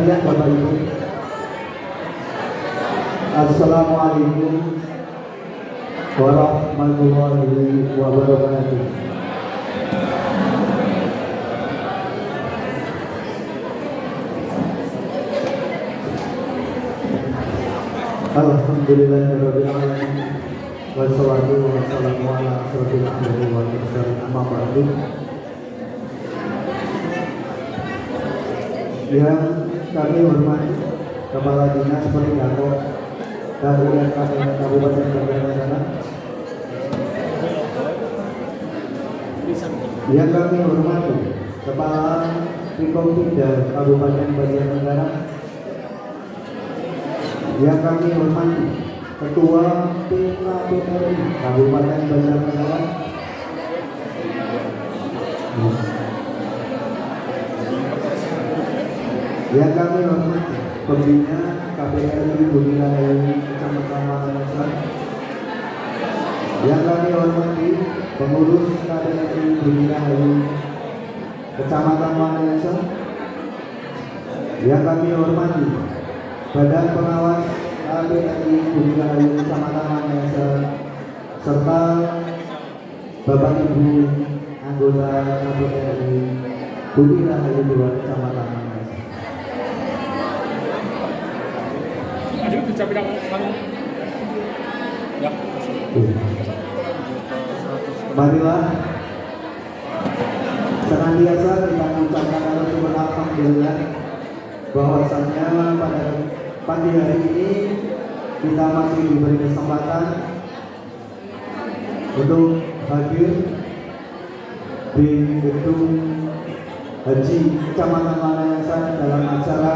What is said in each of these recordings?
sekalian, Bapak Ibu, Assalamualaikum warahmatullahi wabarakatuh. Alhamdulillahirabbil alamin. Wassalatu wassalamu ala asyrofil anbiya'i wal mursalin, amma ba'du. Yang kami hormati Kepala Dinas Pendidikan Kabupaten Banjarnegara, yang kami hormati Kepala Pikomda Kabupaten Banjarnegara, yang kami hormati Ketua PKPRI Kabupaten Banjarnegara, yang kami hormati Pembina KPRI Budi Rahayu Kecamatan Makassar, yang kami hormati Pengurus KPRI Budi Rahayu Kecamatan Makassar, yang kami hormati Badan Pengawas KPRI Budi Rahayu Kecamatan Makassar, serta Bapak Ibu anggota KPRI Budi Rahayu 2 Kecamatan Makassar. Marilah senantiasa kita mengucapkan alhamdulillah bahwasannya pada pagi hari ini kita masih diberi kesempatan untuk hadir di gedung Haji Kecamatan Makassar dalam acara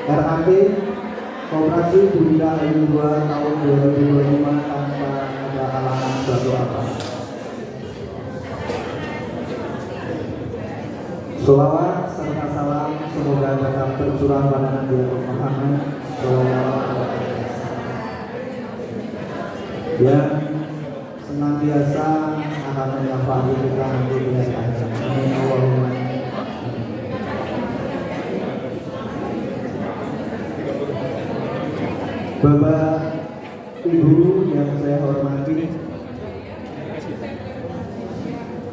RAT Koperasi Budi Rahayu 2 tahun 2025 tanpa ada halangan suatu apa. Sholawat serta salam semoga tetap tercurah pada Nabi Muhammad SAW, yang senantiasa akan menyapa kita nanti di akhir. Amin Allahumma. Bapak Ibu yang saya hormati,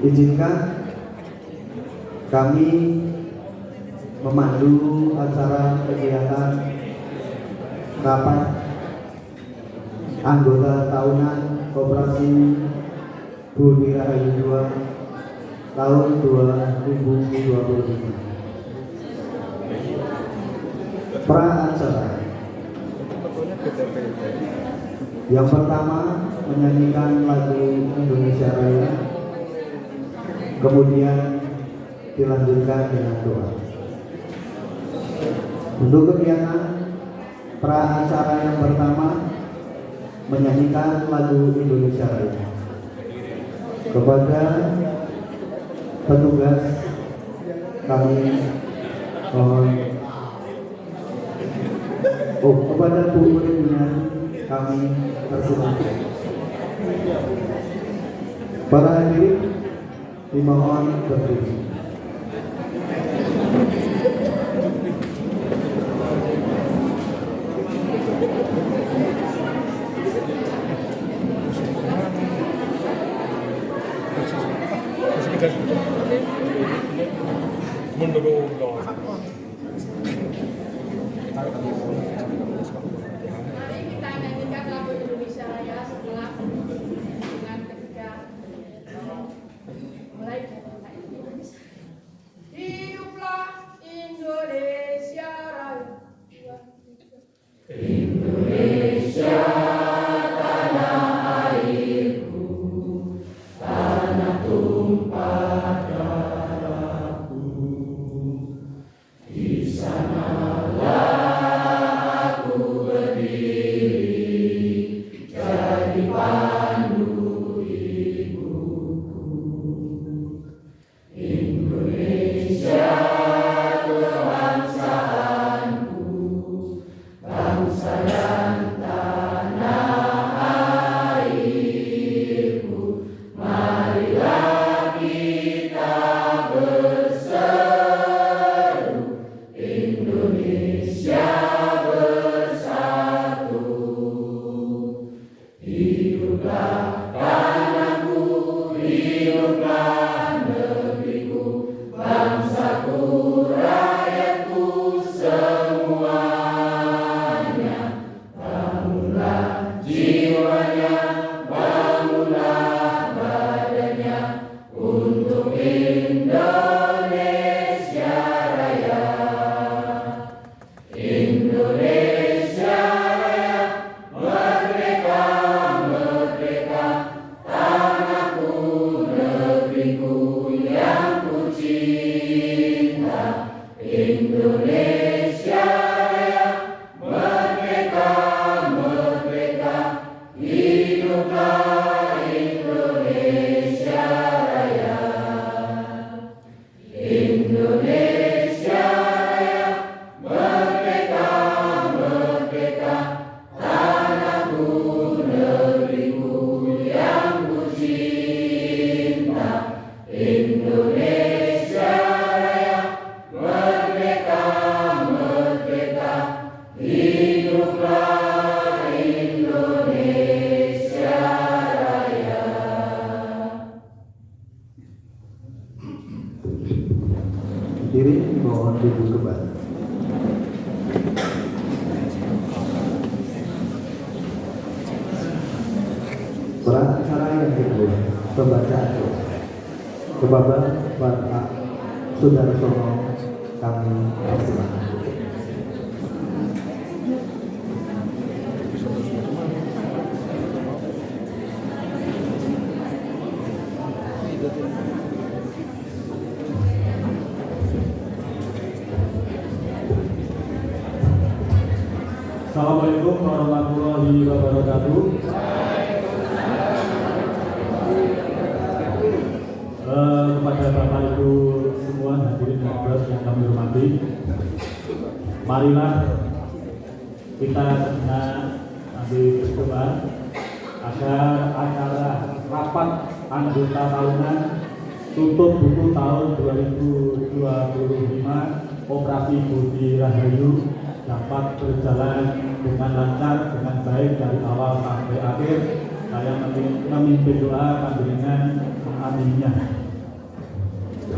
izinkan kami memandu acara kegiatan rapat anggota tahunan Koperasi Budi Rahayu 2 tahun 2025. Pra acara yang pertama menyanyikan lagu Indonesia Raya, kemudian dilanjutkan dengan doa. Untuk kegiatan pra acara yang pertama menyanyikan lagu Indonesia Raya, kepada petugas kami mohon, kepada Bu Muridnya kami persilakan. Para hadirin dimohon berdiri. Mari kita nyanyikan lagu Indonesia Raya setelah dengan ketiga mulai dari Indonesia. Ibu kembali. Peran acara yang kedua, pembacaan doa. Kepada Bapak Sudarsono kami persilakan. Assalamualaikum warahmatullahi wabarakatuh. Kepada Bapak Ibu semua hadirin hadirat yang kami hormati, marilah kita sejenak berdoa agar acara rapat anggota tahunan tutup buku tahun 2025 Operasi Budi Rahayu dapat berjalan dengan lancar, dengan baik dari awal sampai akhir. Saya memimpin doa panjenengan mengamininya.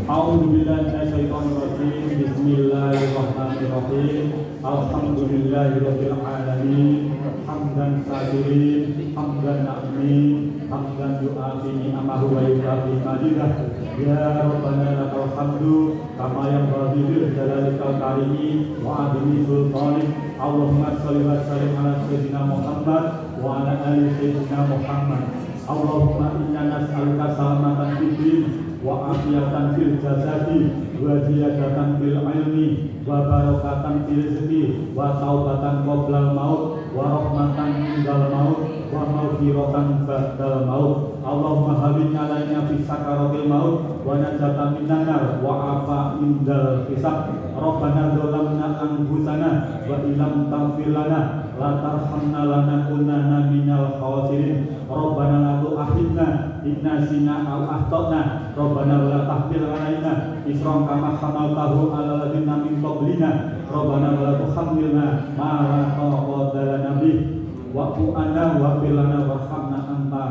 A'udzubillahi minasyaitonirrajim. Bismillahirrahmanirrahim. Alhamdulillahirabbil alamin. Hamdan syakirin, hamdan na'imin, hamdan yu'afi ni'amahu wa yukafi majidah. Ya Rabbana lakal hamdu kama yanbaghi lil jalalikal karimi wa adimi sultanik. Allahumma shalli wa sallim ala sayyidina Muhammad wa ala ali sayyidina Muhammad. Allahumma inna nas'aluka salamatan fid din wa afiyatan fil jasadi wa ziyadatan fil ilmi wa barakatan fil rizqi wa taubatan qoblal maut wa rahmatan indal maut wa maghfiratan ba'dal maut. Allahumma hawwin alaina fi sakaratil maut wa najatan minan nar wa afa indal hisab. Rabbana dzalamna anfusana wa illam taghfir lana la tarhamna lanakunanna minal khasirin. Rabbana la tu'akhidna in nasina aw akhtana. Rabbana wa la tahmil 'alaina isran kama hamaltahu 'alal ladzina min qablina. Rabbana wa la tuhammilna ma la taqata lana bih wa'fu 'anna wa'fir lana warhamna anta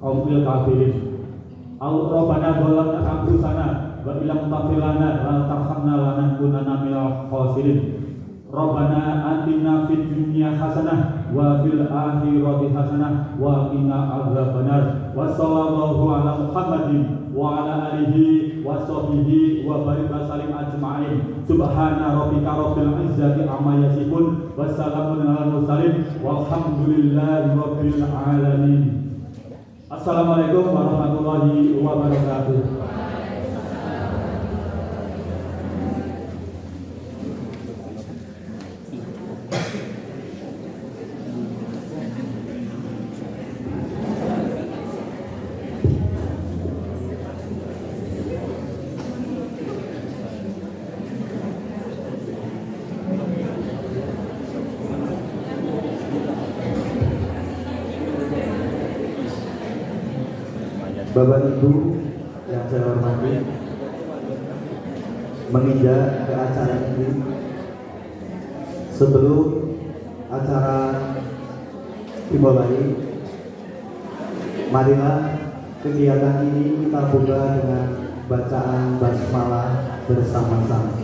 qaumil kafirin. Rabbana dzalamna anfusana wa illam taghfir lana la tarhamna lanakunanna minal khasirin. Rabbana atina fid dunya hasanah wa fil akhirati hasanah wa qina adzabannar. Wa sallallahu ala Muhammadin wa ala alihi wa sahbihi wa barik wa sallim ajma'in. Subhana rabbika rabbil izzati amma yasifun wa salamun alal mursalin walhamdulillahi rabbil alamin. Assalamualaikum warahmatullahi wabarakatuh. Bapak Ibu yang saya hormati, menginjak ke acara ini, sebelum acara dimulai, marilah kegiatan ini kita buka dengan bacaan basmalah bersama-sama.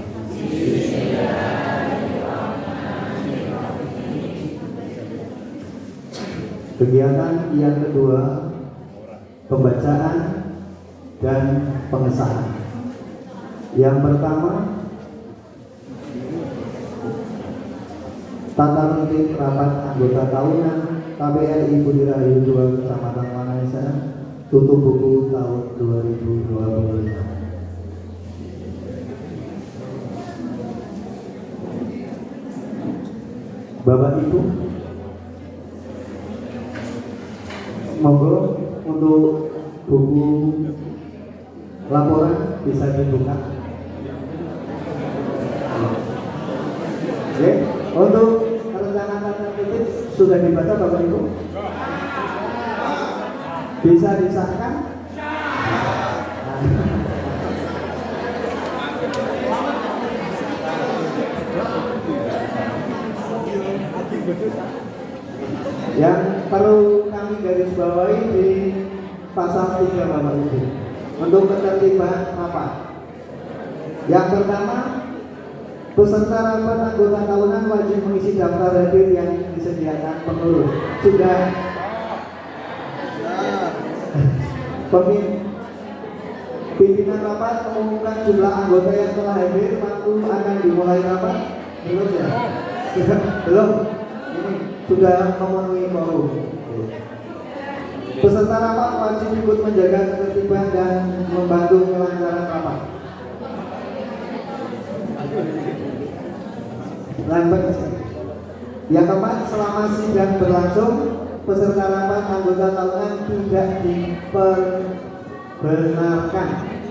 Kegiatan yang kedua, pembacaan dan pengesahan. Yang pertama, tata tertib rapat anggota tahunan KPRI Budi Rahayu 2 Kecamatan Wanayasa tutup buku tahun 2025. Bapak Ibu, monggo untuk buku laporan bisa dibuka. Oke, untuk rencana tata tertib sudah dibaca Bapak Ibu? Bisa disahkan? Yang perlu kami garis bawahi di pasal 3 Bapak Ibu untuk ketertiban rapat. Yang pertama, Peserta rapat anggota tahunan wajib mengisi daftar hadir yang disediakan pengurus. Sudah. Pimpinan rapat mengumumkan jumlah anggota yang telah hadir. Waktu akan dimulai rapat. Belum ya? Belum. Ini sudah memenuhi quorum. Peserta rapat wajib ikut menjaga ketertiban dan membantu kelancaran rapat. Yang keempat, selama sidang berlangsung, peserta rapat anggota tahunan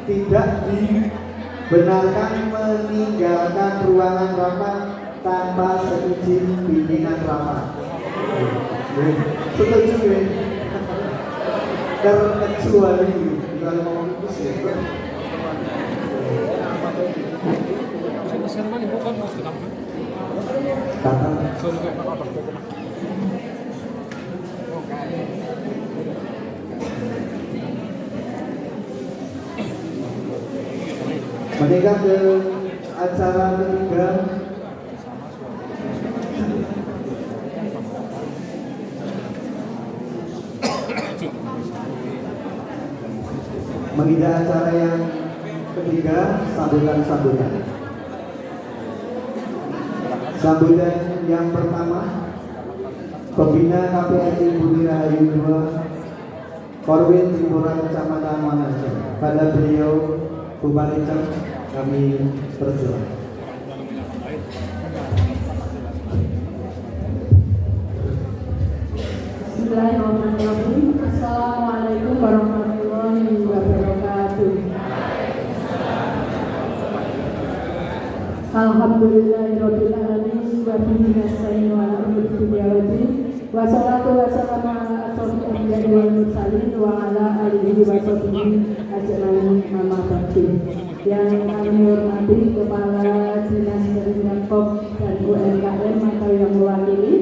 tidak dibenarkan meninggalkan ruangan rapat tanpa seizin pimpinan rapat. Setuju ya? Terkecuali kalau ngomong itu sih. Menikah ke acara ketiga. Menghidang acara yang ketiga, sambutan. Sambutan yang pertama, Pembina KPRI Budi Rahayu 2 Korwil Tripura Kecamatan Manajer. Pada beliau Bupati Cem kami persilakan. Bismillahirrahmanirrahim. Assalamualaikum warahmatullahi wabarakatuh. Alhamdulillahirabbil alamin wa bihi nasta'inu ala umuri dunya waddin. Wassalatu wassalamu ala asyrofil anbiya'i wal mursalin wa ala alihi wa sahbihi ajmain amma ba'du. Yang kami hormati Kepala Dinas Pendidikan POP dan UMKM atau yang mewakili,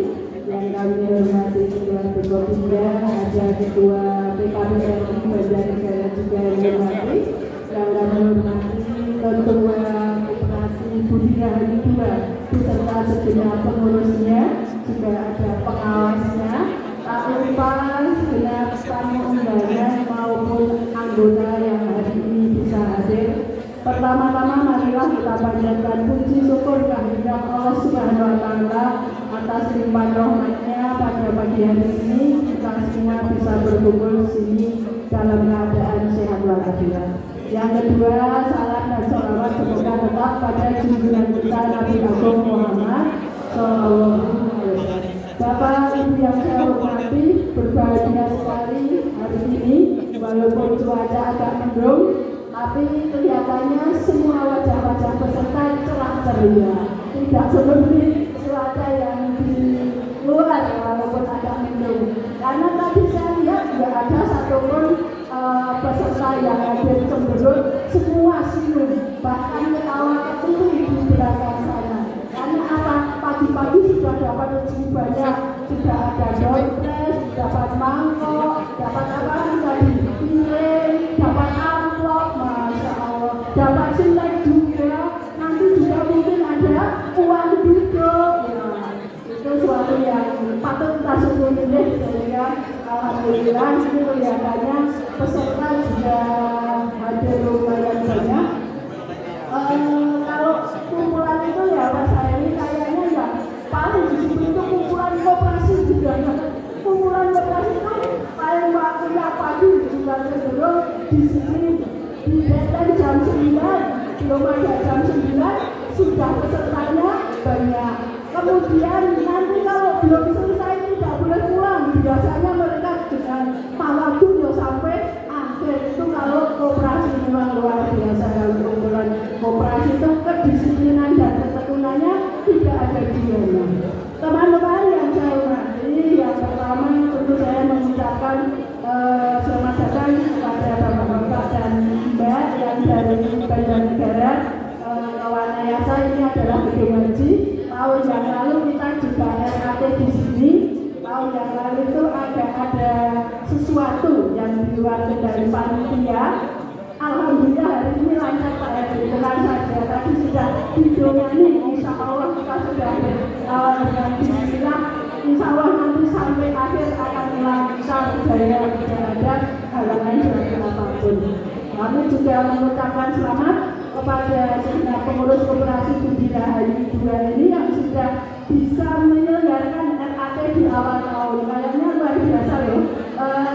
yang kami hormati Ketua Bkopimda, ada Ketua PKPRI Banjarnegara juga yang hormati, yang kami hormati Ketua Koperasi Budi Rahayu 2 beserta segenap pengurusnya, juga ada pengawasnya, tak lupa segenap tamu undangan maupun anggota yang hari ini bisa hadir. Pertama-tama marilah kita panjatkan puji syukur kehadirat Allah Subhanahu wa Ta'ala atas limpahan rahmatnya pada pagi hari ini kita semua bisa berkumpul sini dalam keadaan sehat walafiat. Yang kedua, salam dan sholawat semoga tetap pada junjungan kita Nabi Agung Muhammad Sallallahu Alaihi Wasallam. Bapak Ibu yang saya hormati, berbahagia sekali hari ini walaupun cuaca agak mendung, tapi kelihatannya semua wajah-wajah peserta cerah ceria, tidak seperti cuaca yang di luar walaupun agak mendung. Karena tadi saya lihat tidak ada satupun peserta yang hadir cenderung semua senyum, bahkan ketawa ketuli di belakang sana. Karena apa? Pagi-pagi sudah dapat rezeki banyak, sudah ada dompet, dapat mangkok, dapat apa tadi, piring, dapat amplop, masya Allah, dapat silek juga, nanti juga mungkin ada uang duduk. Ya, itu suatu yang patut kita syukuri deh, sehingga alhamdulillah ini kelihatannya peserta juga hadir lumayan banyak. Kalau kumpulan itu ya Mas Heri kayaknya ya paling di situ itu kumpulan koperasi juga. Kumpulan koperasi itu paling waktunya pagi juga cenderung di sini di deadline jam 9, belum ada jam 9 sudah pesertanya banyak. Kemudian nanti kalau belum selesai tidak boleh pulang. Biasanya mereka dengan tawaduk ya sampai akhir. Itu kalau koperasi memang luar biasa. Kumpulan koperasi itu kedisiplinan dan ketekunannya tidak ada dianya. Teman-teman yang saya hormati, yang pertama tentu saya mengucapkan selamat datang kepada Bapak-bapak dan Mbak yang dari Banjarnegara. Kawanayasa ini adalah gedung haji. Tahun yang lalu kita juga RKT di sini. Tahun yang lalu itu ada sesuatu yang di luar dari panitia. Alhamdulillah hari ini lancar Pak Heri, tenang saja. Tadi sudah didongani insya sudah dengan bismillah, insya Allah nanti sampai akhir akan melancar jaya tidak ada halangan jalan apapun. Kami juga mengucapkan selamat kepada segenap pengurus koperasi Budi Rahayu 2 ini yang sudah bisa menyelenggarakan RAT di awal tahun. Kayaknya luar biasa loh.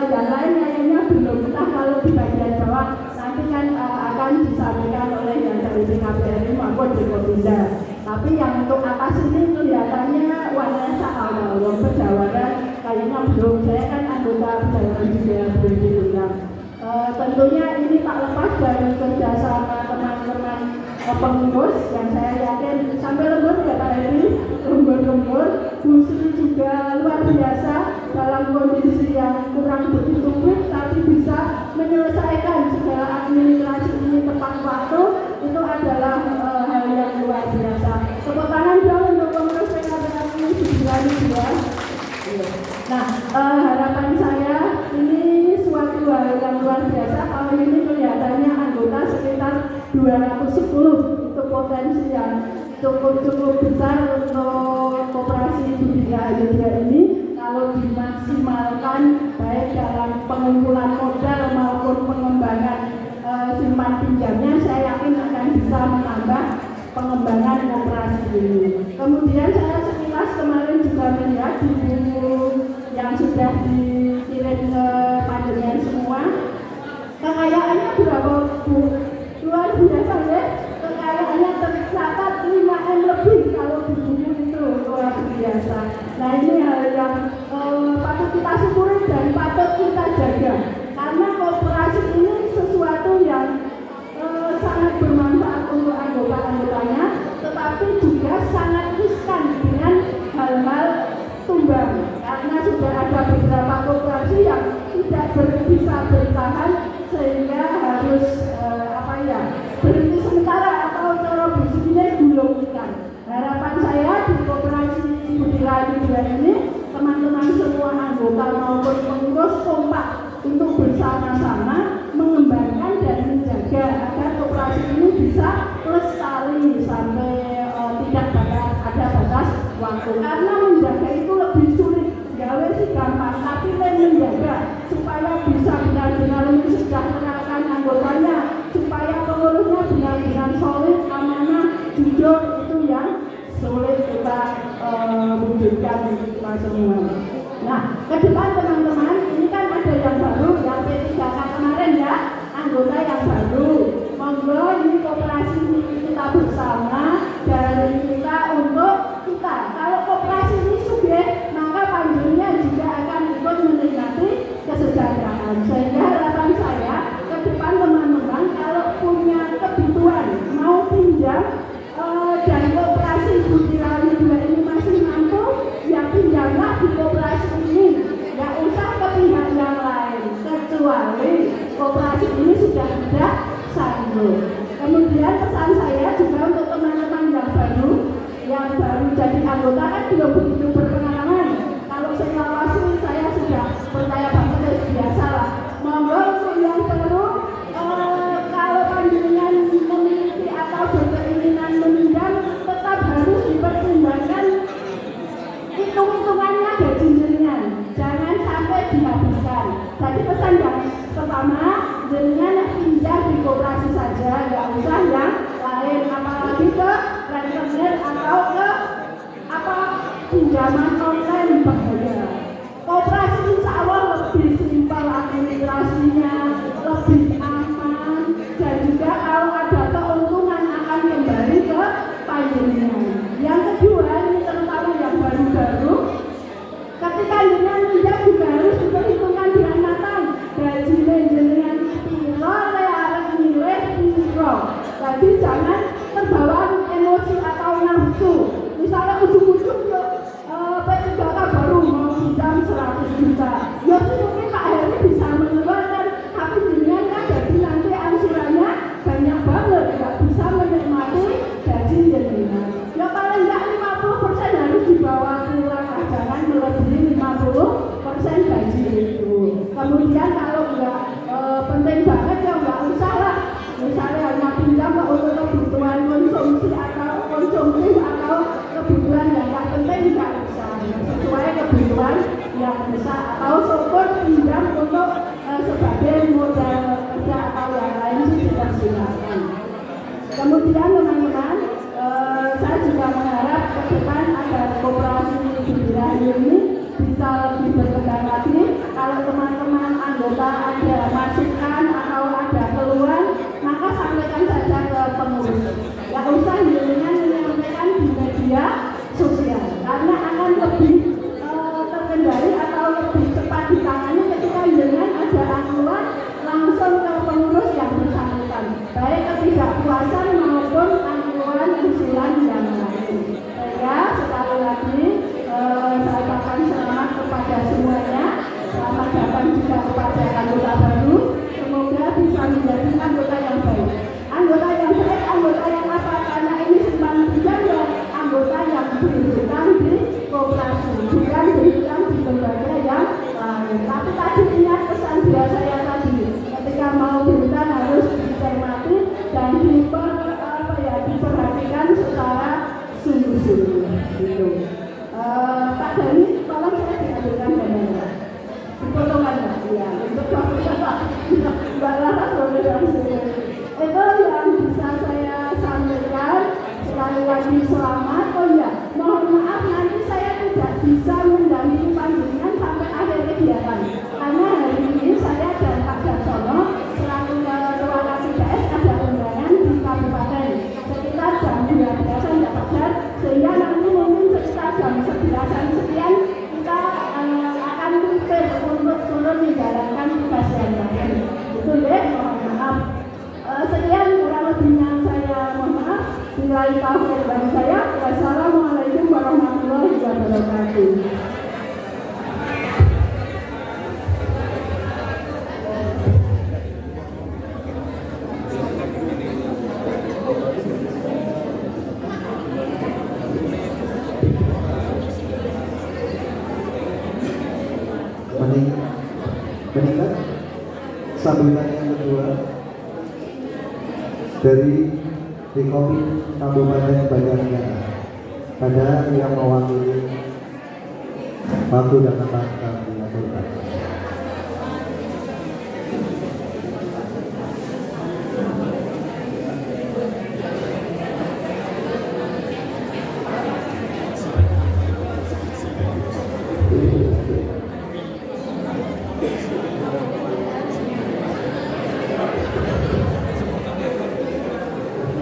Yang lain kayaknya belum, entah kalau di bagian bawah nanti kan akan disampaikan oleh yang dari BKPRI maupun di Kopinda. Tapi yang untuk atas ini kelihatannya warnanya sama, wong pejawaran kayaknya belum. Saya kan anggota pejawaran juga belum diundang. Tentunya ini tak lepas dari kerjasama teman-teman pengurus yang saya yakin sampai lembur ya Pak Heri, lembur-lembur. Bu Sri juga luar biasa dalam kondisi yang kurang begitu fit, tapi bisa menyelesaikan segala administrasi ini tepat waktu. Itu adalah hal yang luar biasa. Tepuk tangan dong untuk pengurus PKPRI di bulan ya. Nah, harapan saya ini suatu hal yang luar biasa. Tahun ini kelihatannya anggota sekitar 210. Itu potensi yang cukup besar untuk koperasi Budi Rahayu ini kalau dimaksimalkan baik dalam pengumpulan modal maupun pengembangan simpan pinjamnya. Saya yakin akan bisa menambah pengembangan koperasi ini. Kemudian saya sekilas kemarin juga melihat di buku yang sudah dikirim ke panjenengan semua, kekayaannya berapa Bu? Luar biasa ya, kekayaannya tercatat 5M lebih kalau di buku itu, luar biasa. Nah ini hal yang patut kita syukuri dan patut kita jaga, karena koperasi ini sesuatu yang sangat bermanfaat untuk anggota-anggotanya, tetapi juga sangat riskan dengan hal-hal tumbang, karena sudah ada beberapa koperasi yang tidak bisa bertahan sehingga harus berhenti sementara atau cara bisnisnya gulungkan. Harapan saya di koperasi Budi Rahayu 2 ini teman-teman semua anggota maupun pengurus kompak untuk bersama-sama mengembangkan dan menjaga agar koperasi ini bisa lestari sampai tidak ada batas waktu. Karena menjaga itu lebih sulit, gawe sih gampang, tapi menjaga supaya bisa benar-benar mensejahterakan anggotanya, supaya pengurusnya benar-benar solid, amanah, jujur, itu yang sulit kita wujudkan kita semua. Nah, ke depan teman-teman, ini kan ada yang baru, yang P3K kemarin ya, anggota yang baru. Monggo ini koperasi kita bersama dari kita untuk kita. Kalau koperasi ini subjek, maka panjenengan juga akan ikut menikmati kesejahteraan. Sehingga harapan saya ke depan teman-teman kalau punya kebutuhan mau pinjam dan koperasi Budi Rahayu 2 ini masih mampu, ya pinjamlah di koperasi ini. Nggak usah ke pihak yang lain, kecuali koperasi ini sudah tidak sanggup. Kemudian pesan saya juga untuk teman-teman yang baru jadi anggota kan belum begitu berpengalaman. Kalau saya awasi saya sudah percaya banget, biasa lah. Monggo untuk yang baru, kalau panjenengan memiliki atau berkeinginan meminjam, tetap harus dipertimbangkan hitung-hitungannya gaji jenengan, jangan sampai dihabiskan. Jadi pesan yang pertama, jenengan pinjam di koperasi saja, nggak usah yang lain, apalagi ke rentenir atau ke pinjaman online bahaya. Koperasi insya Allah lebih simpel administrasinya, lebih aman, dan juga kalau ada keuntungan akan kembali ke panjenengan. Yang kedua, ini terutama yang baru-baru, ketika jenengan pinjam juga harus diperhitungkan dengan matang. Gaji jenengan piro, arep milih piro. Jadi jangan terbawa emosi atau nafsu. Misalnya ujung-ujung P3K baru mau pinjam 100 juta. Ya sih mungkin Pak Heri bisa mengeluarkan, tapi jenengan kan jadi nanti angsurannya banyak banget, nggak bisa menikmati gaji jenengan. Ya paling nggak 50% harus dibawa keluar, jangan melebihi 50% gaji itu. Kemudian kalau nggak penting banget ya nggak usah lah. Misalnya hanya pinjam untuk kebutuhan konsumsi atau konsumtif atau kebutuhan atau sopir pinjam untuk sebagai modal kerja atau yang lain sih tidak silakan. Kemudian teman-teman, saya juga mengharap ke depan agar koperasi Birahi ini bisa lebih berkembang lagi. Kalau teman-teman anggota ada masukan atau ada keluhan, maka sampaikan saja ke pengurus. Tidak usah dengan menyampaikan di media sosial, karena akan lebih terkendali atau lebih cepat ditangani ketika dengan ada aduan langsung ke pengurus yang bersangkutan, baik ketidakpuasan maupun aduan usulan yang lain. Ya, sekali lagi saya ucapkan selamat kepada semuanya. Selamat datang juga kepada anggota baru. Semoga bisa menjadi anggota yang baik. Anggota yang baik, anggota yang apa? Karena ini simpan pinjam ya, anggota yang berhutang di koperasi, bukan berhutang di lembaga yang lain. Tapi tadi ingat pesan dia saya tadi, ketika mau berhutang harus dicermati dan diperhatikan secara sungguh-sungguh. Gitu. Pak Dhani, tolong saya diambilkan gambarnya. Dipotongkan ya, ya. Untuk Mbak Lara boleh dari sini. Itu yang bisa saya sampaikan. Sekali lagi selamat. Oh ya, mohon maaf nanti saya tidak bisa mendampingi panjenengan sampai akhir kegiatan. Karena hari ini saya dan Pak Darsono selaku Ketua KPDS ada undangan di Kabupaten. Sekitar jam 12-an dapat jam, sehingga nanti mungkin sekitar jam 11-an sekian kita akan prepare untuk turun menjalankan tugas yang lain. Itu deh, mohon maaf. Sekian kurang lebihnya saya mohon maaf. Nilai tauhid bagi saya. Wassalamualaikum warahmatullahi wabarakatuh. Meningkat sambutan yang kedua dari Dikopi Kabupaten Banjarnegara. Ada yang mewakili waktu dan tempat kami aturkan.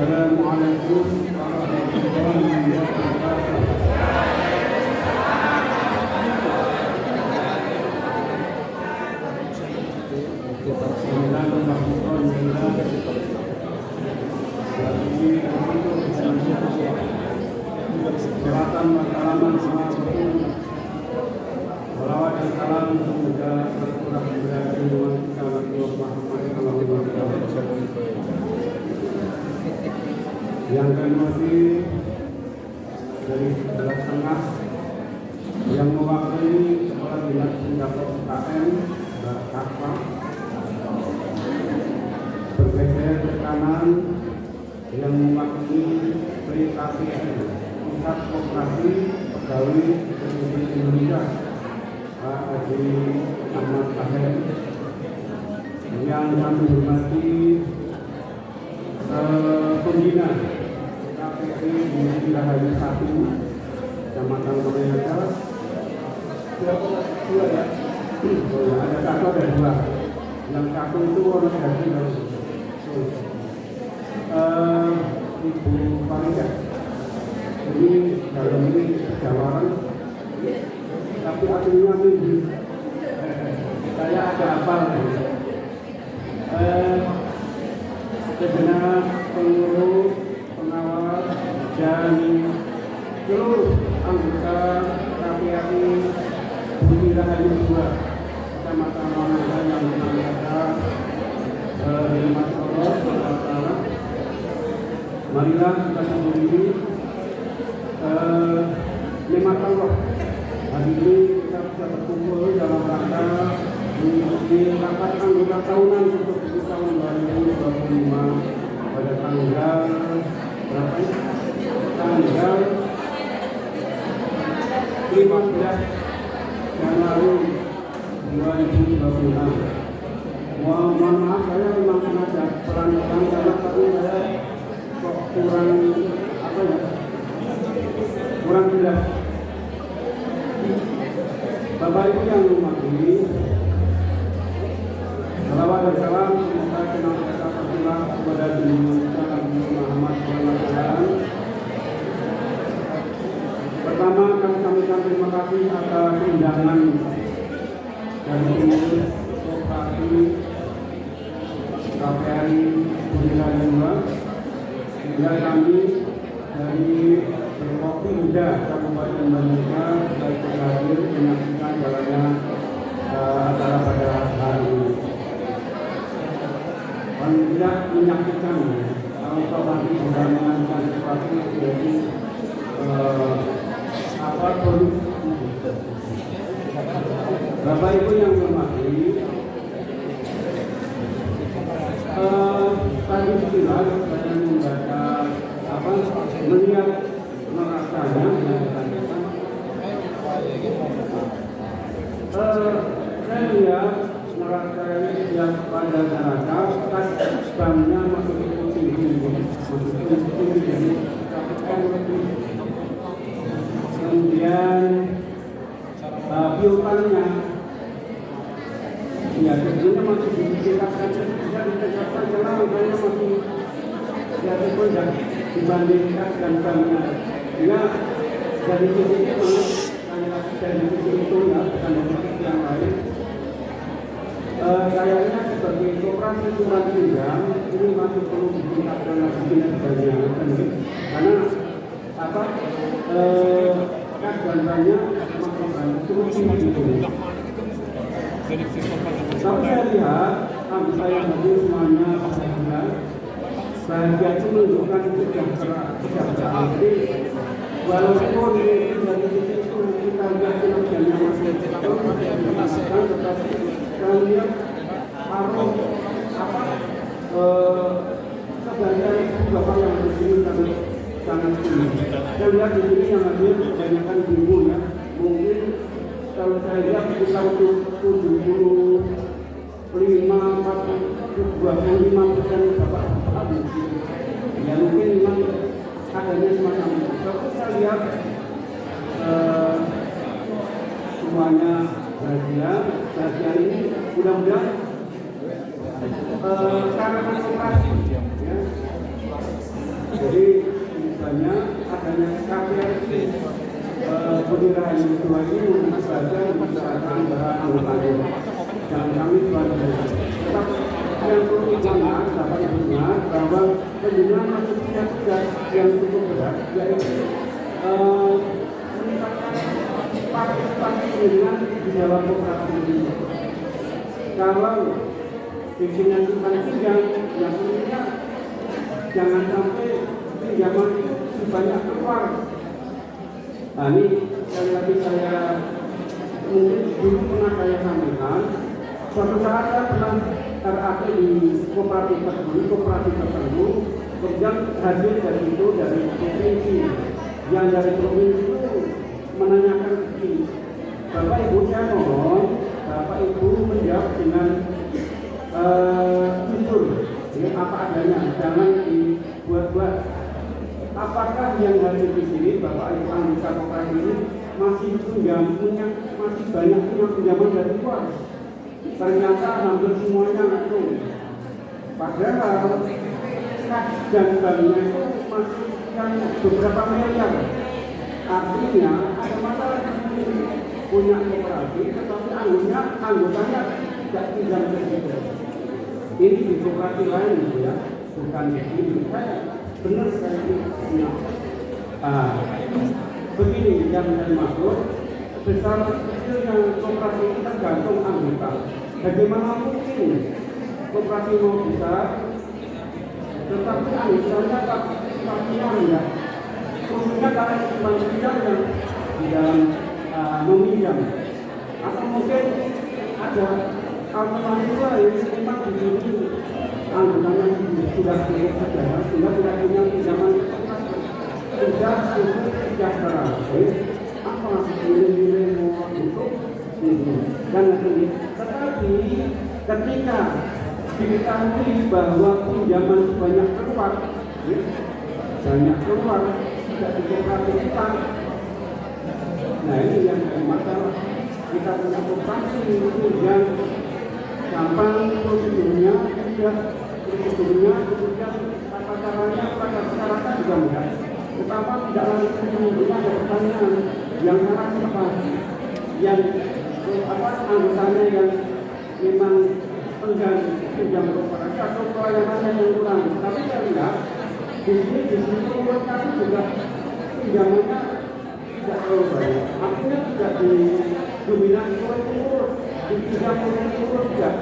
Assalamualaikum warahmatullahi wabarakatuh. Silakan berkalaman sama salawat dan salam semoga tercurah dari kita Muhammad sallallahu alaihi wasallam. Yang kami hormati dari sebelah tengah yang mewakili Kepala Dinas Pendapat KM Mbak Kakwa, bergeser ke kanan yang mewakili PKPN Pusat Koperasi Pegawai Republik Indonesia Pak Haji Ahmad Sahem, yang kami hormati pembina KPP di Birahi 1 Kecamatan Kementerian. Dua ya? Oh ya, ada satu ada dua. Yang satu itu orang dari Ibu Farida. Ini dalam ini jawaran, tapi akhirnya minggu. Saya ada hafal. Segenap pengurus, pengawal, dan seluruh anggota KPRI Birahi 2 Kecamatan Manada yang menanggapi dirahmati Allah Subhanahu. Marilah kita sendiri nikmat Allah. Hari ini kita bisa berkumpul dalam rangka mengikuti rapat anggota tahunan untuk tahun 2025 pada tanggal berapa ini? Tanggal 15 Januari 2026. Mohon maaf, saya memang sengaja pelan-pelan karena tadi saya kok kurang jelas. Bapak Ibu yang hormati, salawat dan salam semoga senantiasa tercurah kepada junjungan Nabi Muhammad SAW. Pertama, kami sampaikan terima kasih atas undangan dari pengurus koperasi KPRI Bundaran II. Juga kami dari Berkopi Muda Kabupaten Bandung baik hadir menyaksikan jalannya acara pada hari ini. Paling tidak menyaksikan kalau nanti sudah mengajukan sesuatu jadi produk. Bapak Ibu yang hormati, tadi sekilas saya membaca melihat nerakanya saya lihat neraka yang pada neraka bannya masuk tinggi kemudian piupannya ya tentunya masih ditingkatkan karena makanya masih ya tidak dibandingkan dengan bannya sehingga dari sisi itu dari sisi itu ya bukan dari sisi yang lain kayaknya sebagai koperasi surat pinjam ini masih perlu ditingkatkan lagi kinerjanya karena kas dan banyak cukup tinggi itu. Tapi saya lihat, saya hadir semuanya saya itu menunjukkan kesejahteraan. Jadi walaupun dari sisi itu kita lihat kinerjanya masih tetapi saya lihat harus kebanyakan bapak yang di sini sangat tinggi. Saya lihat di sini yang hadir kebanyakan ibu ya, mungkin kalau saya lihat sekitar 25% bapak habis. Ya mungkin memang adanya semacam itu. Tapi saya lihat semuanya bahagia ini mudah-mudahan karena konsentrasi ya. Jadi misalnya adanya KPRI Bundaran II ini mengajarkan membicarakan para anggotanya dan kami sebagai tetap yang perlu diingat dapat diingat bahwa penjualan masuk tugas yang cukup berat yaitu meningkatkan partisipasi dengan di dalam koperasi ini. Kalau bikinan bukan pinjam, yang pentingnya jangan sampai pinjaman sebanyak keluar. Nah ini sekali lagi saya mungkin dulu pernah saya sampaikan suatu saat saya pernah RAP di koperasi tertentu kemudian hadir dari itu dari provinsi yang dari provinsi itu menanyakan begini, Bapak Ibu saya mohon Bapak Ibu menjawab dengan jujur ya, apa adanya, jangan dibuat-buat. Apakah yang hadir di sini Bapak Ibu anggota koperasi ini masih punya masih banyak pinjaman dari luar? Ternyata hampir semuanya itu. Padahal kas dan banknya itu masih yang beberapa miliar. Artinya ada masalah punya koperasi, tetapi anggotanya tidak pinjam kredit. Ini di koperasi lain gitu ya, bukan di sini. Benar sekali ini. Begini yang saya maksud, besar kecilnya koperasi itu tergantung anggota. Bagaimana mungkin koperasi mau besar, tetapi anggotanya tak rendah. Khususnya kalau cuma pinjam yang di dalam meminjam. Atau mungkin ada alternatif lain memang di sini anggotanya sudah cukup saja, sehingga tidak punya pinjaman sudah cukup sejahtera. Apa nilai-nilai mau untuk ini? dan sebagainya. Tetapi ketika diketahui bahwa pinjaman banyak keluar, tidak diperhatikan. Nah ini yang jadi masalah. Kita punya koperasi itu yang gampang prosedurnya, kemudian tata caranya pada masyarakat juga mudah. Betapa tidak langsung menimbulkan ada pertanyaan yang sangat cepat, yang anggotanya yang memang enggan pinjam koperasi atau pelayanannya yang kurang. Tapi saya lihat di sini koperasi juga pinjamannya tidak terlalu banyak. Artinya tidak didominasi oleh pengurus, tidak oleh pengurus tidak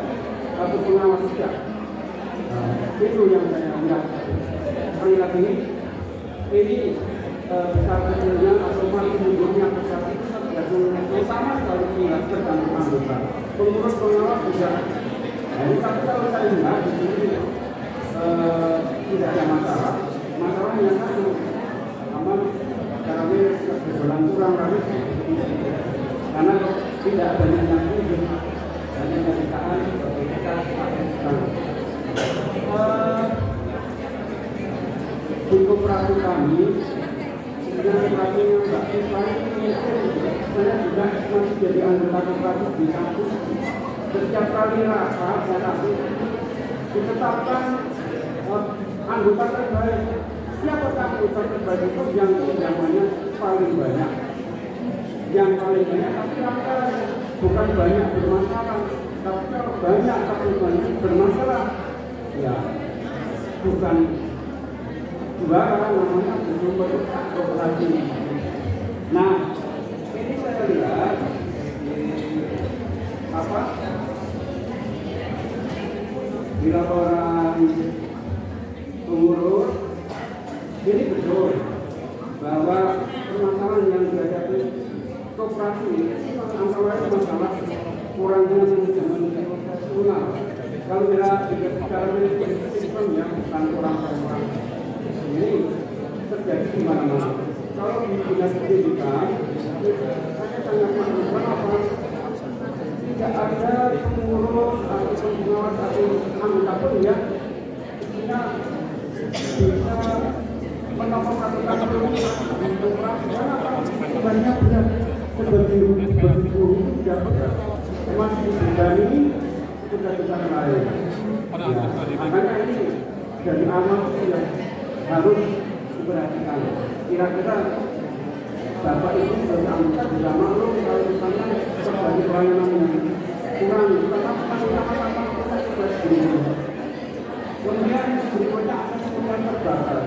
atau pengawas tidak. Itu yang saya lihat. Sekali lagi ini besar kecilnya atau mati mundurnya besar itu tergantung sama sekali tidak tergantung anggota. Pengurus pengawas juga. Jadi tapi kalau saya lihat di sini tidak ada masalah. Masalahnya kan karena berjalan kurang rapi karena tidak banyak yang hidup hanya kebijakan seperti kita di koperasi kami dengan koperasi yang Mbak Siswa ini saya juga masih jadi anggota koperasi di kampus. Setiap kali rapat saya kasih ditetapkan anggota terbaik. Siapa anggota terbaik itu yang pinjamannya paling banyak, yang paling banyak tapi angka bukan banyak bermasalah, tapi kalau banyak tapi banyak bermasalah, ya bukan juara namanya betul-betul koperasi. Nah ini saya lihat di laporan pengurus. Ini betul bahwa permasalahan yang dihadapi koperasi antara lain masalah kurangnya manajemen operasional. Kalau kita bicara sistem yang bukan orang-orang ini terjadi di mana-mana. Kalau di dinas pendidikan, saya sangat mengusulkan apa? Tidak ada pengurus atau pengawas atau anggota pun yang bisa menomorkan sebenarnya benar seperti begitu tidak benar masih berani tugas-tugas lain. Makanya ini dari amal yang harus diperhatikan. Kira-kira Bapak Ibu dan anggota bisa maklum kalau misalnya sebagai pelayanan yang kurang, tetap sama-sama kita tugas dulu. Kemudian berikutnya ada kemudian terbatas.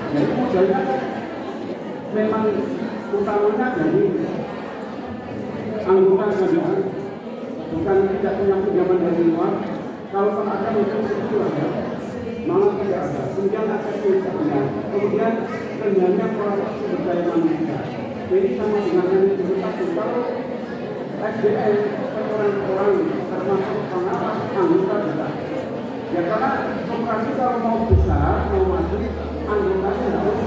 Jadi modalnya memang utamanya dari anggota saja, bukan tidak punya pinjaman dari luar. Kalau ada mungkin itu ada, malah tidak ada. Kemudian ada puncaknya, kemudian rendahnya proses sumber daya manusia. Jadi sama dengan yang disebut kalau SDM orang-orang termasuk pengawas anggota juga. Ya karena koperasi kalau mau besar, mau maju, anggotanya harus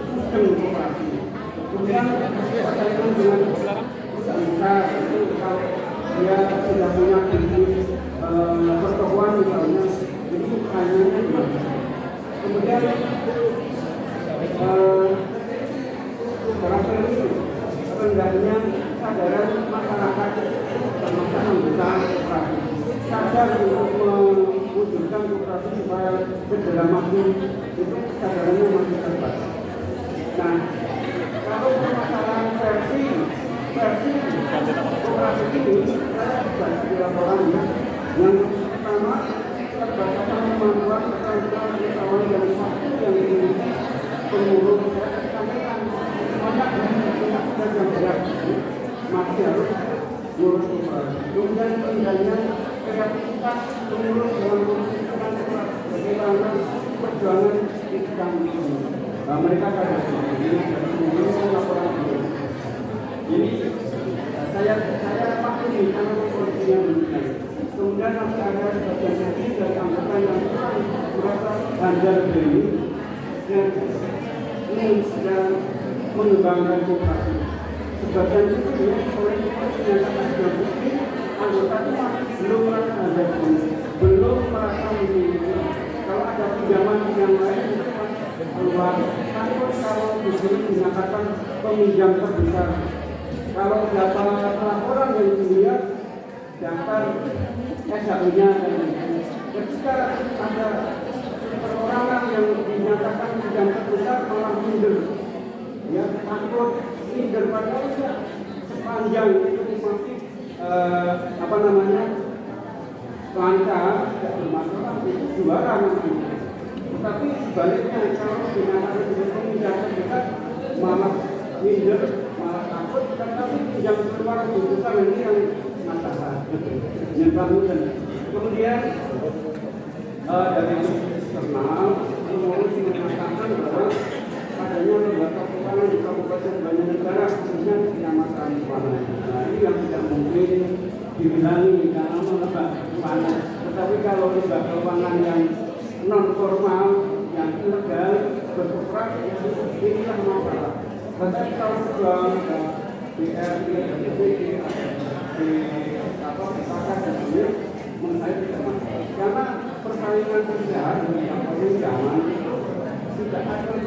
mungkin koperasi. Kemudian berkaitan dengan perusahaan besar itu kalau dia sudah punya bisnis pertokoan misalnya, itu kayaknya gimana. Kemudian barangkali rendahnya kesadaran masyarakat termasuk anggota koperasi. Sadar untuk mewujudkan koperasi supaya segera maju itu kesadarannya masih terbatas. Nah, kalau permasalahan versi koperasi ini saya baca di laporannya yang pertama terbatasan kemampuan keterampilan pengetahuan dan waktu yang dimiliki pengurus. Saya sampaikan banyak yang tidak berat masih harus ngurus koperasi. Kemudian tinggalnya kreativitas pengurus dalam mengumpulkan bagaimana perjuangan di bidang ini. Mereka pada ini laporan ini. Jadi saya maklumi karena kondisinya demikian. Kemudian masih ada sebagian lagi dari anggota yang merasa bandar ini dan ingin sedang mengembangkan koperasi. Sebagian itu oleh menyatakan sudah bukti anggota itu masih belum merasa memiliki. Kalau ada pinjaman yang lain itu keluar. Tapi kalau di sini dinyatakan peminjam terbesar, kalau data laporan yang dilihat daftar SHU-nya dan ketika ada perorangan yang dinyatakan pinjam terbesar malah minder, ya takut minder padahal sepanjang itu masih lancar, tidak bermasalah, itu juara namanya. Tetapi sebaliknya kalau dinyatakan pinjam terbesar malah minder, malah takut, tetapi pinjam keluar lebih besar ini yang masalah. Kemudian dari eksternal mengurus mengatakan bahwa adanya lembaga keuangan di Kabupaten Banjarnegara khususnya Kecamatan Panas. Nah, ini yang tidak mungkin dibilangi karena lembaga keuangan. Tetapi kalau lembaga keuangan yang non formal, yang ilegal beroperasi, inilah masalah. Tetapi kalau sudah BRI, karena persaingan kerja dengan peminjaman itu tidak ada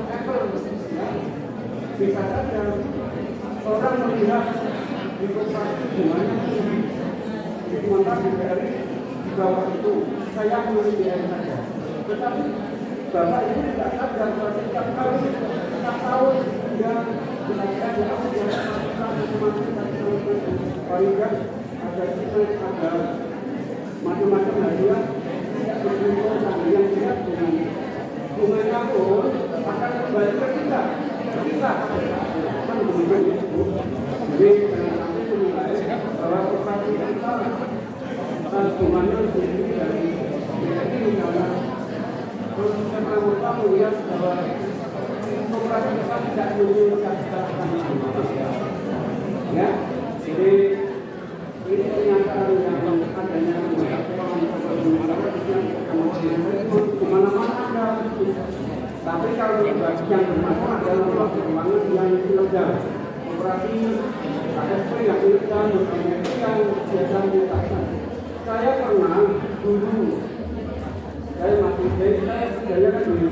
ya. Bisa saja orang melihat di koperasi bunganya tinggi, sementara di BRI di bawah itu saya membeli BRI saja. Tetapi bapak ini tidak sadar bahwa setiap tahun dia ada macam-macam hadiah tidak berkumpulkan yang siap dengan bunganya pun akan kembali ke kita kan begitu itu. Jadi kami menilai bahwa koperasi kita bunganya lebih dari BRI misalnya. Terus kita melihat bahwa koperasi kita tidak menunjukkan ya, jadi ini pernyataan yang adanya kemana-mana ada. Tapi kalau yang bermasalah adalah keuangan yang ilegal, operasi KSP yang ilegal, yang biasa dilakukan. Saya pernah dulu, saya masih saya kan di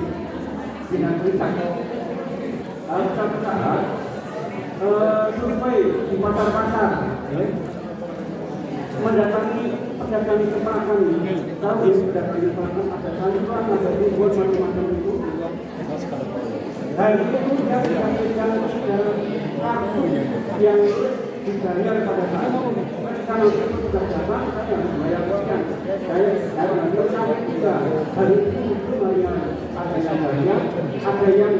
Dinas Wisata. Satu saat survei di pasar-pasar, mendatangi pedagang tempat kami, tahu pedagang tempat ada sayuran, ada buat macam-macam itu. Dan itu yang disampaikan kartu yang dibayar pada saat kalau itu sudah datang, saya harus bayar sekian. Saya nanti sampai juga hari itu bayar, ada yang bayar, ada yang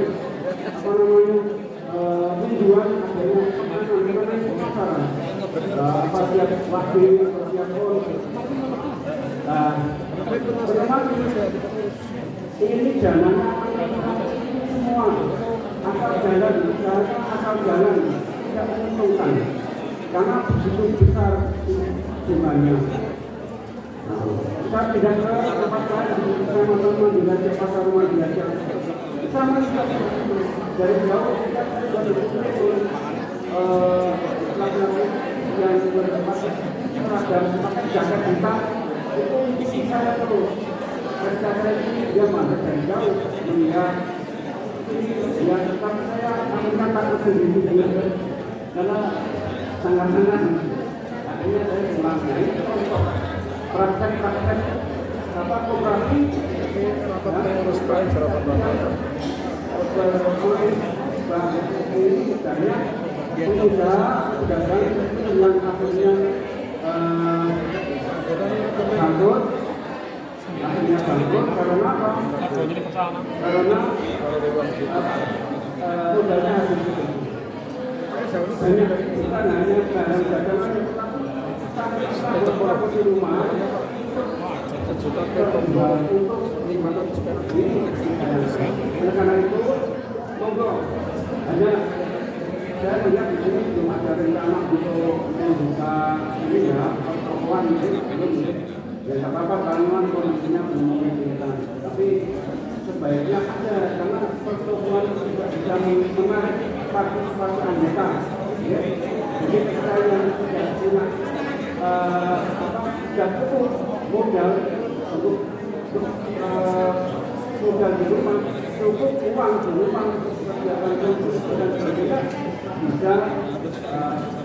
tujuan adanya pemasaran apa tiap waktu tiap pon. Bagaimana ini jalan semua asal jalan tidak menguntungkan karena begitu besar jumlahnya. Kita tidak ke tempat lain, kita teman-teman tidak ke pasar rumah belajar. Kita melihat dari jauh kita berkumpul laki-laki yang seragam pakai jaket hitam itu isi saya terus. Saya ini dia mana dari jauh melihat dia tetap saya akan takut sendiri karena sangat-sangat akhirnya saya pulang dari contoh praktek apa koperasi harus baik ini saya pengusaha pedagang yang akhirnya bangkrut karena apa? Karena modalnya habis itu. Banyak bukan hanya barang dagangan, tapi kita beberapa di rumah untuk 500 perak ini. Oleh karena itu, monggo hanya saya melihat di sini belum ada rencana untuk membuka ini ya pertemuan belum. Ya tidak apa-apa kalau kondisinya belum memungkinkan. Tapi sebaiknya ada karena pertemuan juga bisa menarik partisipasi anggota. Ya. Jadi kita yang tidak punya tidak cukup modal untuk modal di rumah, cukup uang di rumah kegiatan konsumsi dan sebagainya bisa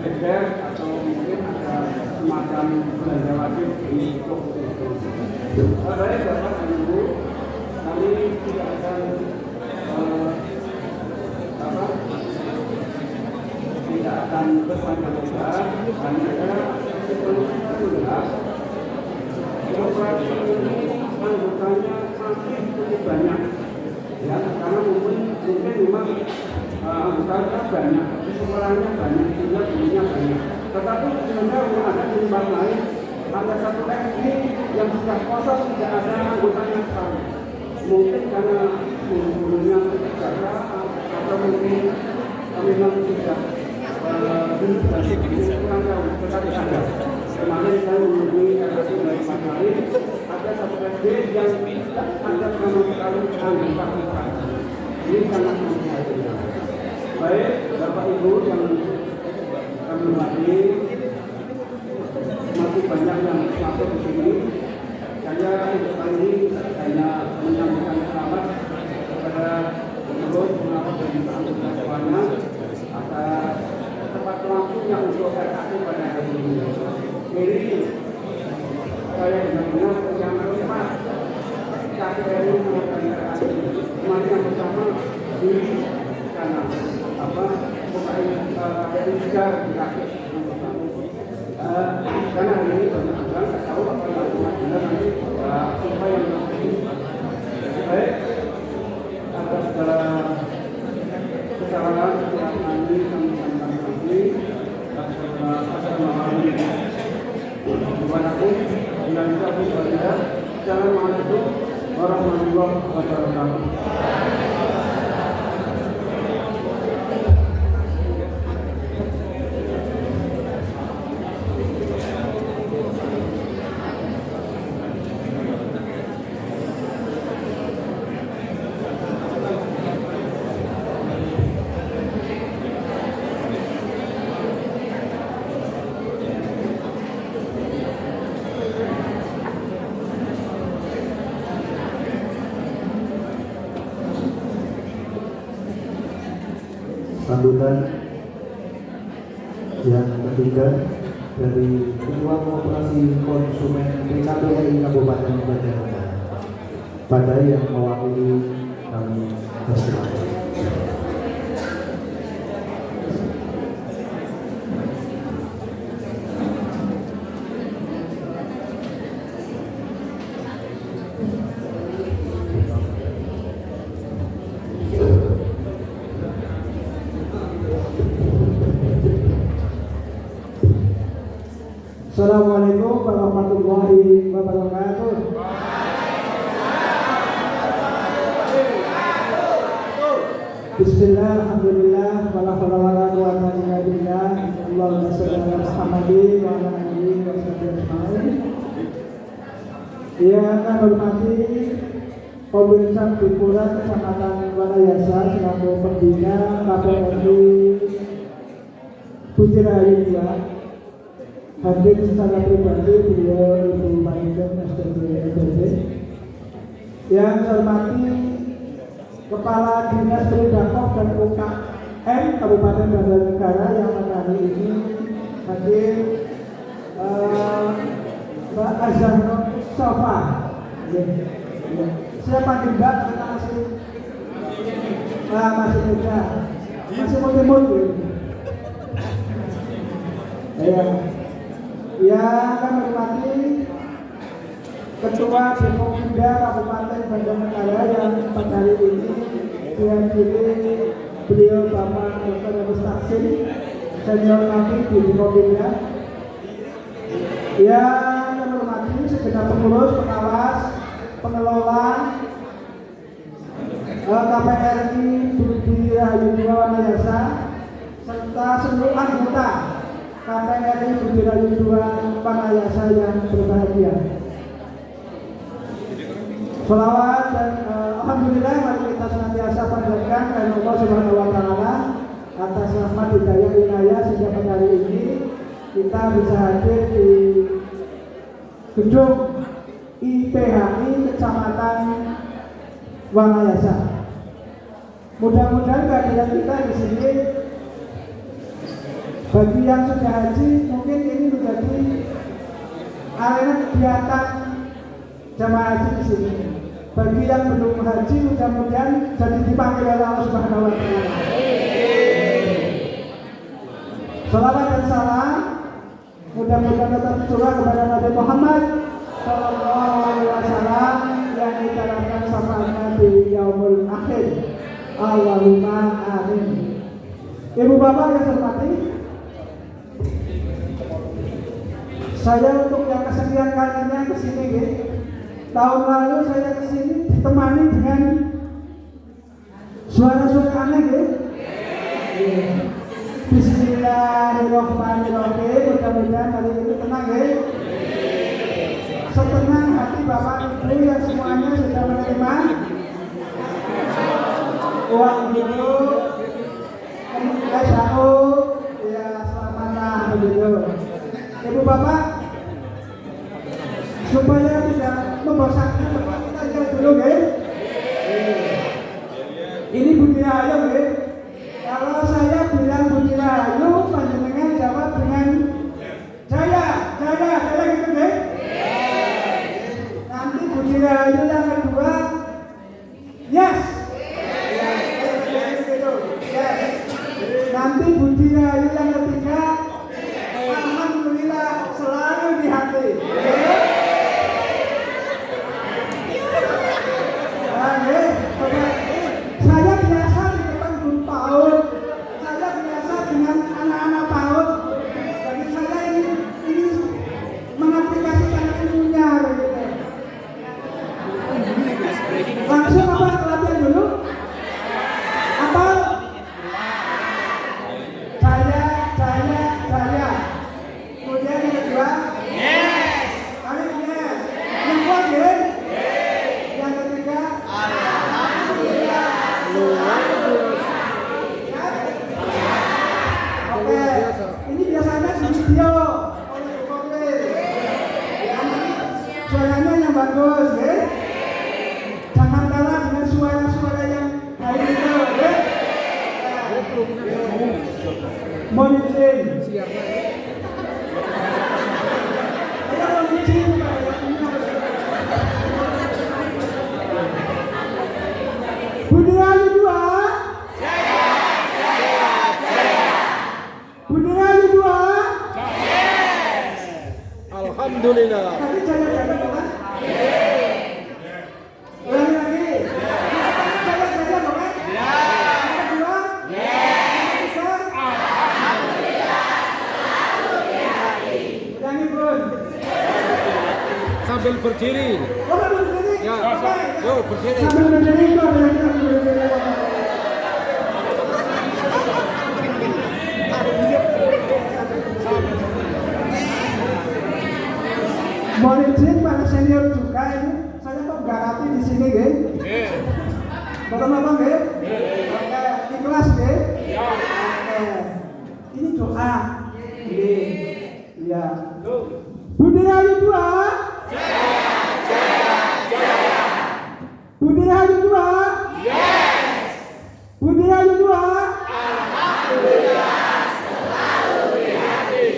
beber atau mungkin ada semacam belanja wajib untuk itu. Baik Bapak dan Ibu, kami tidak akan tidak akan berpanjang-panjang, hanya sebenarnya operasi ini anggotanya masih cukup banyak, ya karena mungkin memang anggotanya banyak, semuanya banyak, sehingga belinya banyak. Tetapi sebenarnya ada tempat lain, ada satu SD yang sudah kosong, tidak ada anggotanya sekali. Mungkin karena gurunya tidak jaga, atau mungkin memang tidak dulu dan kurang tahu, tetapi ada. Kemarin saya menghubungi RSU dari Matahari, ada satu SD yang tidak ada sama sekali anggota kita. Ini sangat memprihatinkan. Baik, Bapak Ibu yang kami hormati, masih banyak yang masuk di sini. Saya untuk kali ini hanya menyampaikan selamat kepada seluruh pengawas dan anggota semuanya atas tempat langsungnya untuk RKP pada hari ini. Jadi saya benar-benar yang kelima KPRI mengatakan RKP. Kemarin yang pertama di kanan KPRI juga dirakit. Karena hari ini banyak orang tak tahu apa yang benar nanti apa yang baik atas segala kesalahan yang nanti kami sampaikan lagi Assalamualaikum warahmatullahi wabarakatuh. Sambutan yang ketiga dari Ketua Koperasi Konsumen PKPRI Kabupaten Banjarnegara. Pada yang mewakili kami persilakan. Assalamualaikum warahmatullahi wabarakatuh. Bismillah, alhamdulillah, wala hawla wala quwwata illa billah. Allahumma shalli ala Muhammadin wa ala alihi wa sahbihi ajma'in. Yang kami hormati Pemerintah Dipura Kecamatan Wanayasa selaku pembina KPRI Bujirayu 2. Hadir secara pribadi beliau Ibu Manajer SDB. Yang saya hormati Kepala Dinas Peridakop dan UKM Kabupaten Banjarnegara yang pada hari ini hadir Mbak Azhar Sofa. Saya panggil Mbak karena masih muda, masih mutih-mutih. Yang kami hormati Ketua Depokida Kabupaten Banjarnegara yang pada hari ini dihadiri beliau Bapak Dr. Agus Taksin, senior kami di Depokida. Yang kami hormati segenap pengurus, pengawas, pengelola KPRI Bujirayu 2 Wanayasa serta seluruh anggota KPRI Bujirayu 2 Wanayasa yang berbahagia. Sholawat dan alhamdulillah mari kita senantiasa panjatkan kepada Allah Subhanahu wa taala atas rahmat hidayah inayah sejak pada hari ini kita bisa hadir di gedung IPHI Kecamatan Wanayasa. Mudah-mudahan kehadiran kita di sini bagi yang sudah haji mungkin ini menjadi arena kegiatan jamaah haji di sini. Bagi yang belum haji mudah-mudahan jadi dipanggil oleh Allah Subhanahu wa taala. Salawat dan salam mudah-mudahan tetap tercurah kepada Nabi Muhammad Sallallahu Alaihi Wasallam yang ditarafkan syafaatnya di yaumul akhir. Allahumma amin. Ibu bapak yang saya hormati, saya untuk yang kesekian kalinya kesini gitu. Tahun lalu saya kesini ditemani dengan suara-suara aneh gitu. Bismillahirrahmanirrahim. Mudah-mudahan hari ini tenang ya. Setenang hati bapak ibu yang semuanya sudah menerima uang dulu, SAO, ya selamatlah begitu. Ibu bapak, supaya tidak membosankan bapak kita lihat dulu ya. Ini Budi Rahayu ya. Kalau saya bilang Budi Rahayu, panjenengan jawab dengan Jaya gitu ya. Nanti Budi Rahayu yang kedua, yes. Nanti Budi Rahayu yang ketiga, alhamdulillah selalu di hati. Saya biasa di depan guru PAUD, saya biasa dengan anak-anak PAUD. Bagi saya ini mengaplikasikan ilmunya begitu. Langsung apa latihan dulu? Apa? Jaya. Kemudian yang kedua, yes. Kalian yes. Yang kedua, yang ketiga, alhamdulillah. Oke, ini biasanya di video oleh Kopil. Ya, suaranya yang bagus, ya. Jangan kalah dengan suara-suara yang hari itu, ya. Mohon izin. Budi Rahayu 2. Budi Rahayu 2. Alhamdulillah. Tadi jaya bukan? Ulangi lagi. Jaya bukan? Ya. Yang kedua? Ya. Yang ketiga? Alhamdulillah. Selalu di hati. Ulangi Bun. Sambil berdiri. Oh, sambil berdiri? Ya, Oke. yuk berdiri. Sambil berdiri itu adalah kita berdiri. Mohon izin para senior juga ini, saya kok garapi di sini, nggih. Nggih. Bapak-bapak nggih? Nggih. Oke, ikhlas nggih? Iya. Oke. Ini doa. Nggih. Iya. Budi Rahayu 2. Jaya. Budi Rahayu 2. Yes. Budi Rahayu 2. Alhamdulillah. Selalu di hati.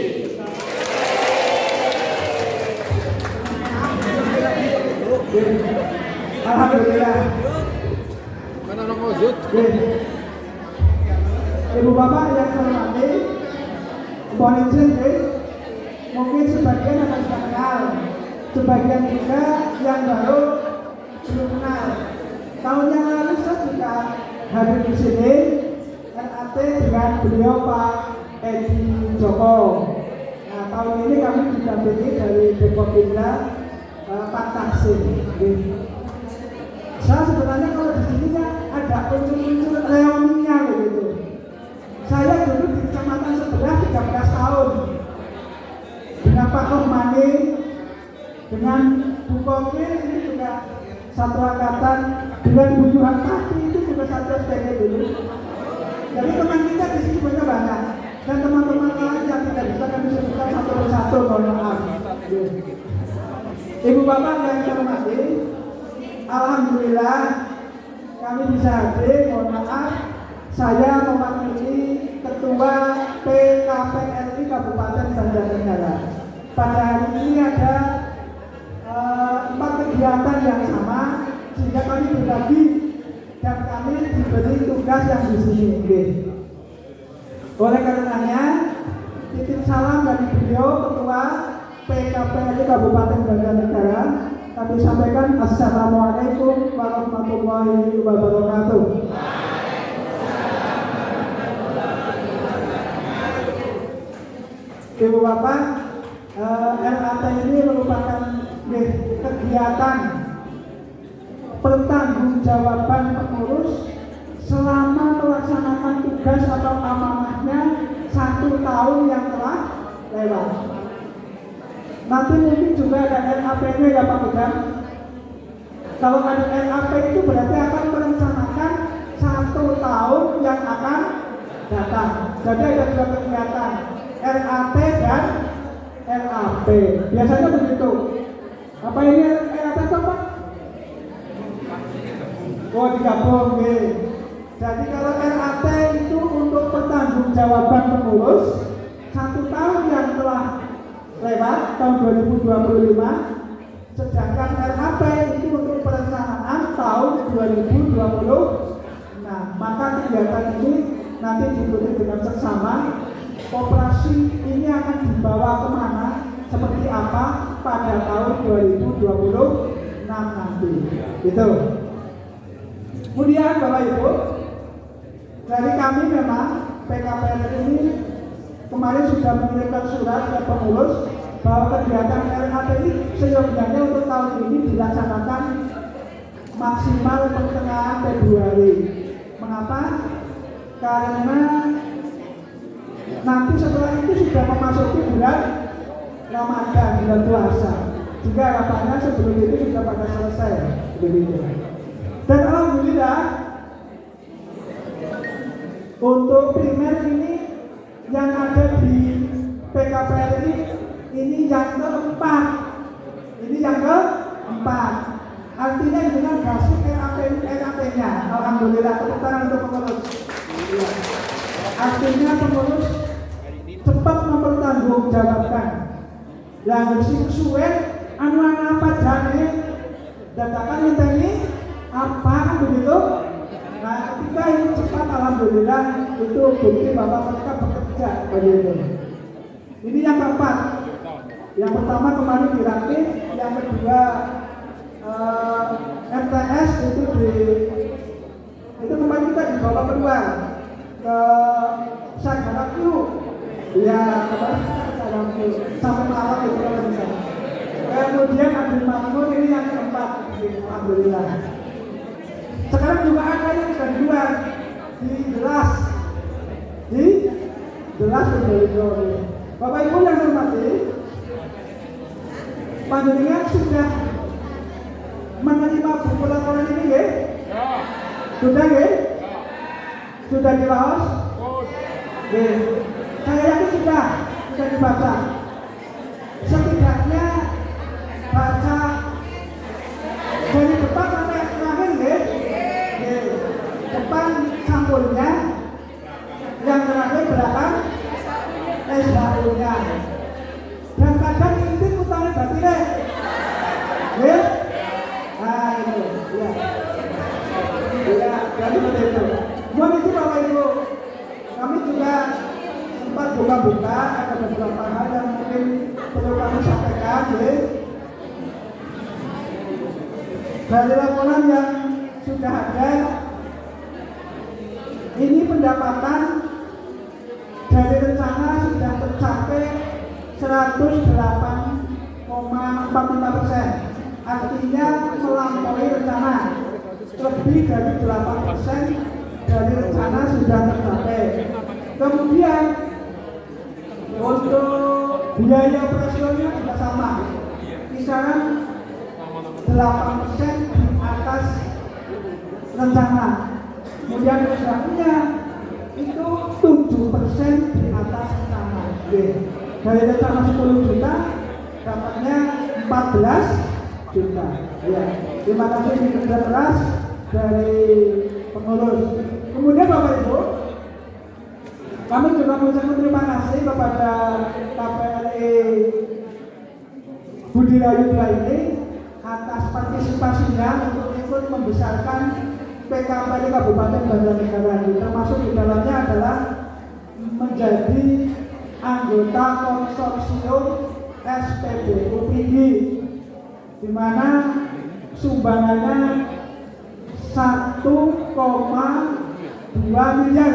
Alhamdulillah. Mana orang wujud? Ibu bapak yang saya hormati, mohon izin, mungkin sebagian akan sudah kenal, sebagian juga yang baru belum kenal. Tahun yang lalu saya juga hadir di sini, RAT dengan beliau Pak Edi Joko. Nah, tahun ini kami didampingi dari Dekopinda Pak Taksim. Saya sebenarnya kalau di sini ada unsur-unsur reuninya begitu. Saya dulu di kecamatan sebelah 13 tahun dengan Pak Rohmani, dengan Bu Kopil, ini juga satu angkatan, dengan Bu Yuhan Pati itu juga satu SPG dulu. Jadi teman kita di sini banyak. dan teman-teman lain yang tidak bisa kami sebutkan satu persatu, mohon maaf. Ibu bapak yang saya hormati, alhamdulillah kami bisa hadir. Mohon maaf, saya mewakili Ketua PKPRI Kabupaten Banjarnegara. Pada hari ini ada 4 kegiatan yang sama, sehingga kami berbagi dan kami diberi tugas yang di sini. Oleh karenanya, titip salam dari beliau Ketua PKPRI Kabupaten Banjarnegara. Kami sampaikan Assalamualaikum warahmatullahi wabarakatuh. Ibu bapak, RAT ini merupakan kegiatan pertanggungjawaban pengurus selama melaksanakan tugas atau amanahnya 1 tahun yang telah lewat. Nanti mungkin juga ada RAP-nya ya Pak Pedang. Kalau ada RAP itu berarti akan merencanakan 1 tahun yang akan datang. Jadi ada 2 kegiatan, RAP dan RAP. Biasanya begitu. Apa ini RAP Pak? Oh, digabung. Jadi kalau RAP itu untuk pertanggungjawaban pengurus 1 tahun yang telah lewat tahun 2025, sedangkan RAP itu untuk perencanaan tahun 2020. Nah, maka kegiatan ini nanti diikuti dengan seksama. Operasi ini akan dibawa kemana, seperti apa pada tahun 2026 nanti. Gitu. Kemudian Bapak Ibu, dari kami memang PKPRI ini kemarin sudah mengirimkan surat ke pengurus bahwa kegiatan RAP ini seyogyanya untuk tahun ini dilaksanakan maksimal pertengahan Februari. Mengapa? Karena nanti setelah itu sudah memasuki bulan Ramadan, bulan puasa. Jika harapannya sebelum itu sudah pada selesai, begitu. Dan alhamdulillah untuk primer ini yang ada di PKPRI ini yang keempat. Ini yang keempat. Artinya dengan hasil RAP-nya, alhamdulillah, tepuk tangan untuk pengurus. Artinya pengurus cepat mempertanggungjawabkan. Yang suwe anu apa jane dadakan ini apa begitu. Nah, ketika ini cepat, alhamdulillah, itu bukti bahwa mereka bekerja begitu. Ini yang keempat. Yang pertama kemarin dirakit, yang kedua MTS itu kemarin kita dibawa keluar ke Sagaraku. Ya, kemarin Sagaraku sampai malam itu kalau bisa. Kemudian Adil Makmur ini yang keempat, alhamdulillah. Sekarang juga ada yang sudah di luar, di gelas berbeda. Bapak Ibu yang saya hormati, panjenengan sudah menerima buku laporan ini, ya? Sudah, ya? Sudah di Laos? Ya. Saya yakin sudah dibaca. Setidaknya baca dari depan sampai terakhir, ya? Depan sampulnya, yang terakhir belakang SHU-nya. Dan kadang ini utangnya batinnya, ya? Nah itu, ya. Ya, jadi seperti itu. Mohon itu Bapak Ibu, kami juga sempat buka-buka, ada beberapa hal yang mungkin perlu kami sampaikan, ya. Dari laporan yang sudah ada, ini pendapatan dari rencana sudah tercapai 108,45%. Artinya melampaui rencana. Lebih dari 8% dari rencana sudah tercapai. Kemudian untuk biaya operasionalnya juga sama, kisaran 8% di atas rencana. Kemudian SHU-nya itu 7% di atas rencana. Dari rencana 10 juta dapatnya 14 juta. Ya, terima kasih kerja keras dari pengurus. Kemudian Bapak Ibu, kami juga mengucapkan terima kasih kepada KPLI Budi Rayu ini atas partisipasinya untuk ikut membesarkan PKPLI Kabupaten Banjarnegara, termasuk di dalamnya adalah menjadi anggota konsorsium SPBU PD, di mana sumbangannya 1,2 miliar,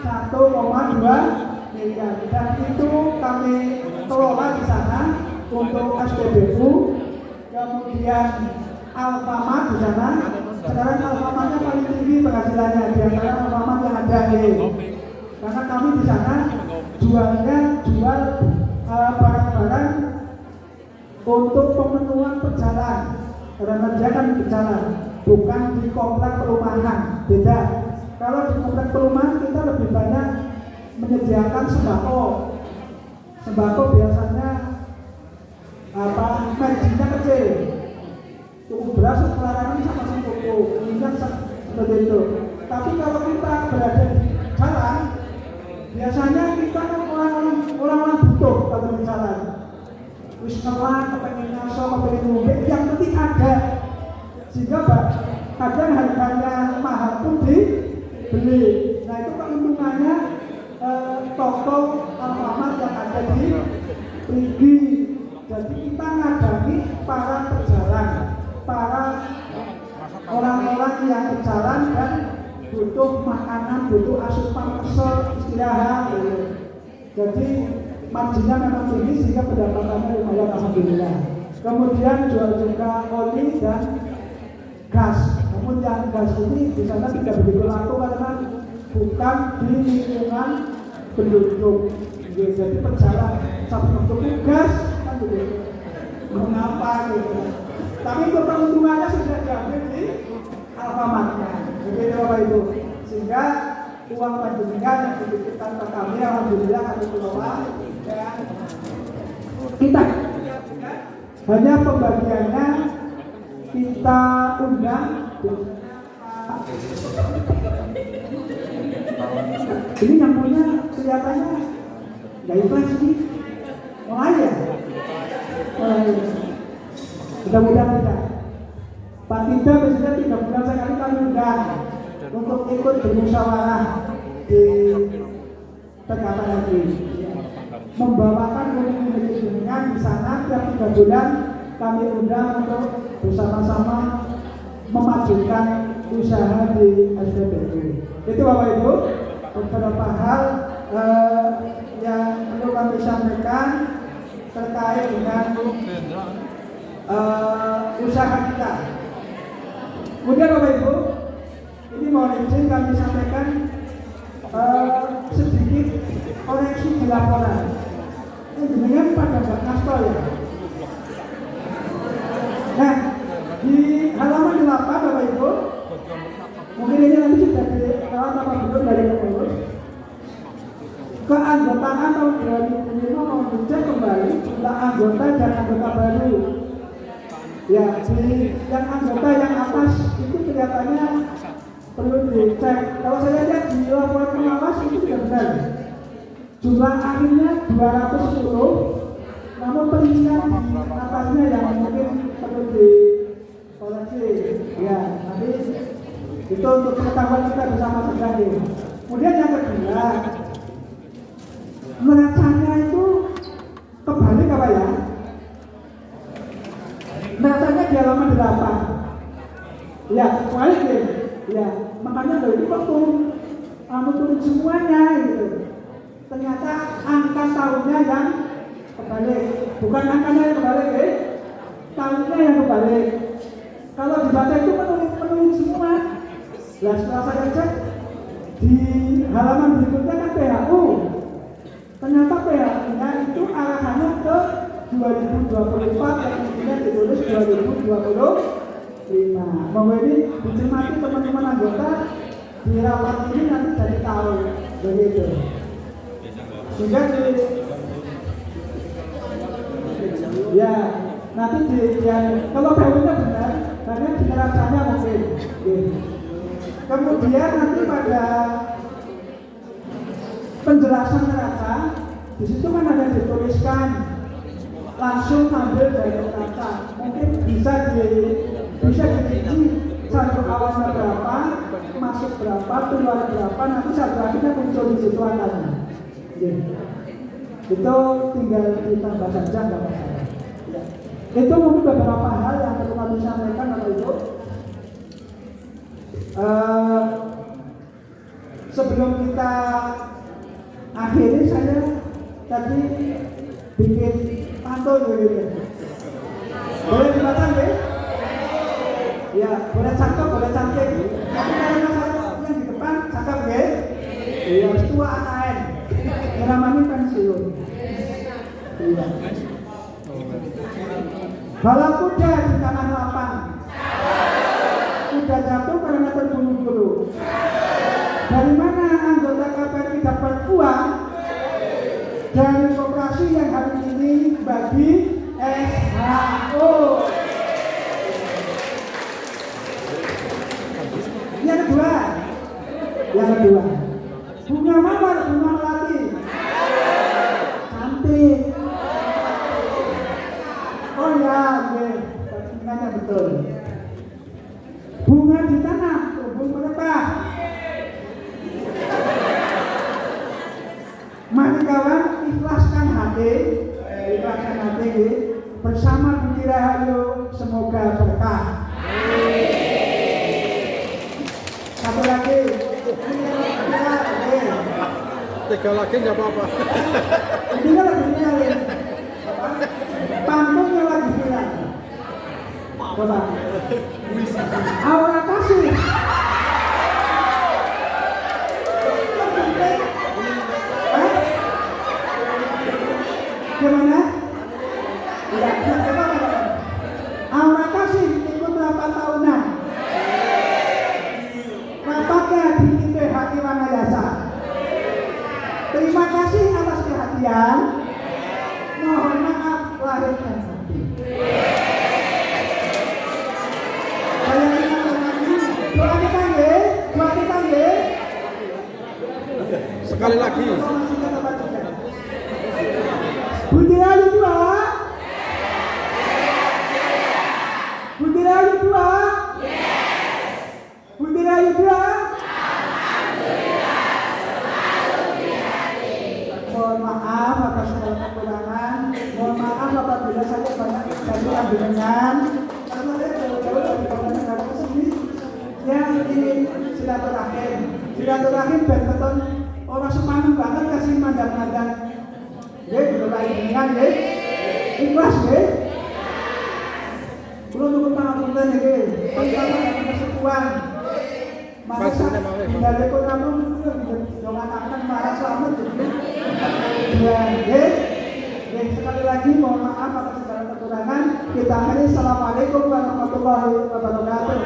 1,2 miliar, dan itu kami kelola di sana untuk SPBU. Kemudian Alfamart di sana, sekarang Alfamartnya paling tinggi penghasilannya di antara Alfamart yang ada ini, karena kami di sana jual barang-barang untuk pemenuhan berjalan, karena dia kan berjalan, bukan di komplek perumahan, beda. Kalau di komplek perumahan kita lebih banyak menyediakan sembako. Sembako biasanya marginnya kecil, cukup beras, pelarangan sama sembako, minyak seperti itu. Tapi kalau kita berada di jalan, biasanya kita kan orang-orang butuh kalau di jalan. Wis kelang, kepengen ngaso, kepengen ngombe, yang penting ada. Sehingga kadang harganya mahal pun dibeli. Nah itu keuntungannya toko Alfamart yang ada di Perigi. Jadi kita ngadani para pejalan, para orang-orang yang berjalan dan butuh makanan, butuh asupan kesel, istirahat. Jadi marginnya memang tinggi sehingga pendapatannya lumayan, alhamdulillah. Kemudian jual juga oli dan gas. Namun yang gas ini di sana tidak begitu laku karena bukan di lingkungan penduduk. Jadi pejalan sampai untuk gas kan begitu. Mengapa gitu? Tapi untuk keuntungannya sudah diambil di Alfamartnya. Begitu Bapak Ibu. Sehingga uang panjenengan yang dititipkan ke kami, alhamdulillah kami kelola. Dan kita hanya pembagiannya kita undang. Ini yang punya kelihatannya nggak ikhlas ini, mulai ya. Mudah-mudahan tidak. Pak Tida biasanya 3 bulan sekali kami undang untuk ikut bermusyawarah di Tegatan lagi, membawakan komunikasi dengan di sana. Tiap 3 bulan kami undang untuk bersama-sama memajukan usaha di SPBU. Itu Bapak Ibu beberapa hal yang perlu kami sampaikan terkait dengan usaha kita. Kemudian Bapak Ibu, ini mohon izin kami sampaikan sedikit koreksi di laporan. Ini dengan pada Mbak Nasto ya. Nah, di halaman 8 Bapak Ibu, mungkin ini nanti sudah dikawal apa belum dari pengurus. Keanggotaan tahun 2005 mau dicek kembali jumlah anggota dan anggota baru. Ya, yang anggota yang atas itu kelihatannya perlu dicek. Kalau saya lihat di laporan pengawas itu sudah benar. Jumlah akhirnya 210, namun perincian atasnya yang mungkin perlu dikoreksi. Ya, nanti itu untuk pengetahuan kita bersama sekali. Kemudian yang kedua, neracanya itu kebalik apa ya? Neracanya di halaman 8. Ya, balik deh. Ya, makanya dari itu turun semuanya gitu. Ternyata angka tahunnya yang kebalik, bukan angkanya yang kebalik, tahunnya yang kebalik. Kalau dibaca itu menulis semua. Nah, setelah saya cek di halaman berikutnya kan PHU. Ternyata PHU-nya itu arahannya ke 2024 yang kemudian ditulis 2025. Bahwa ini dicermati teman-teman anggota di rapat ini nanti jadi tahu begitu. Sehingga ya nanti kalau teorinya benar, nanti di neracanya mungkin. Kemudian nanti pada penjelasan neraca, di situ kan ada dituliskan langsung ambil dari neraca. Mungkin bisa dirinci satu awalnya berapa, masuk berapa, keluar berapa, nanti satu akhirnya muncul di situ angkanya. Itu tinggal ditambah saja, nggak masalah. Ya. Itu mungkin beberapa hal yang perlu kami sampaikan Bapak Ibu. Sebelum kita akhiri, saya tadi bikin pantun gitu. Boleh dibaca ya? Ya, boleh cakep, boleh cantik. Tapi karena saya yang di depan cakep ya? Iya, tua AKN. Namanya pensiun. Iya. Balap kuda di tanah lapang. Kuda jatuh karena terburu-buru. Dari mana anggota KPRI dapat uang? Dari koperasi yang hari ini bagi SHO. Yang kedua, bunga mawar, bunga melati, cantik. Oh ya, bunganya betul. Bunga di tanah, tumbuh merebah. Mari kawan, ikhlaskan hati bersama Budi Rahayu, semoga berkah. Satu lagi, tiga lagi nggak apa-apa. ini lagi viral, pantunnya lagi viral. Coba, Aura kasih. Gimana? Ya, coba. Aura kasih ikut rapat tahunan. Rapatnya di IPH Wanayasa. Terima kasih atas perhatian. Mohon maaf lahir dan batin. Saya ingatkan lagi, doa kita ya. Sekali lagi. Budi Rahayu 2. Budi Rahayu 2. Budi Rahayu 2. Mohon maaf atas segala kekurangan. Mohon maaf apabila saya banyak kesalahan dengan karena saya jauh-jauh dari kota negara sendiri. Ya ini silaturahim benton orang semangat banget kasih mandang-mandang. Ya, sudah baik dengan ya, ikhlas ya. Belum nunggu pangapunten ya, pertama dari persekutuan. Maka tinggal dekor kamu itu jangan akan marah selamat gitu. Ya, sekali lagi mohon maaf atas segala kekurangan. Kita akhiri. Assalamualaikum warahmatullahi wabarakatuh.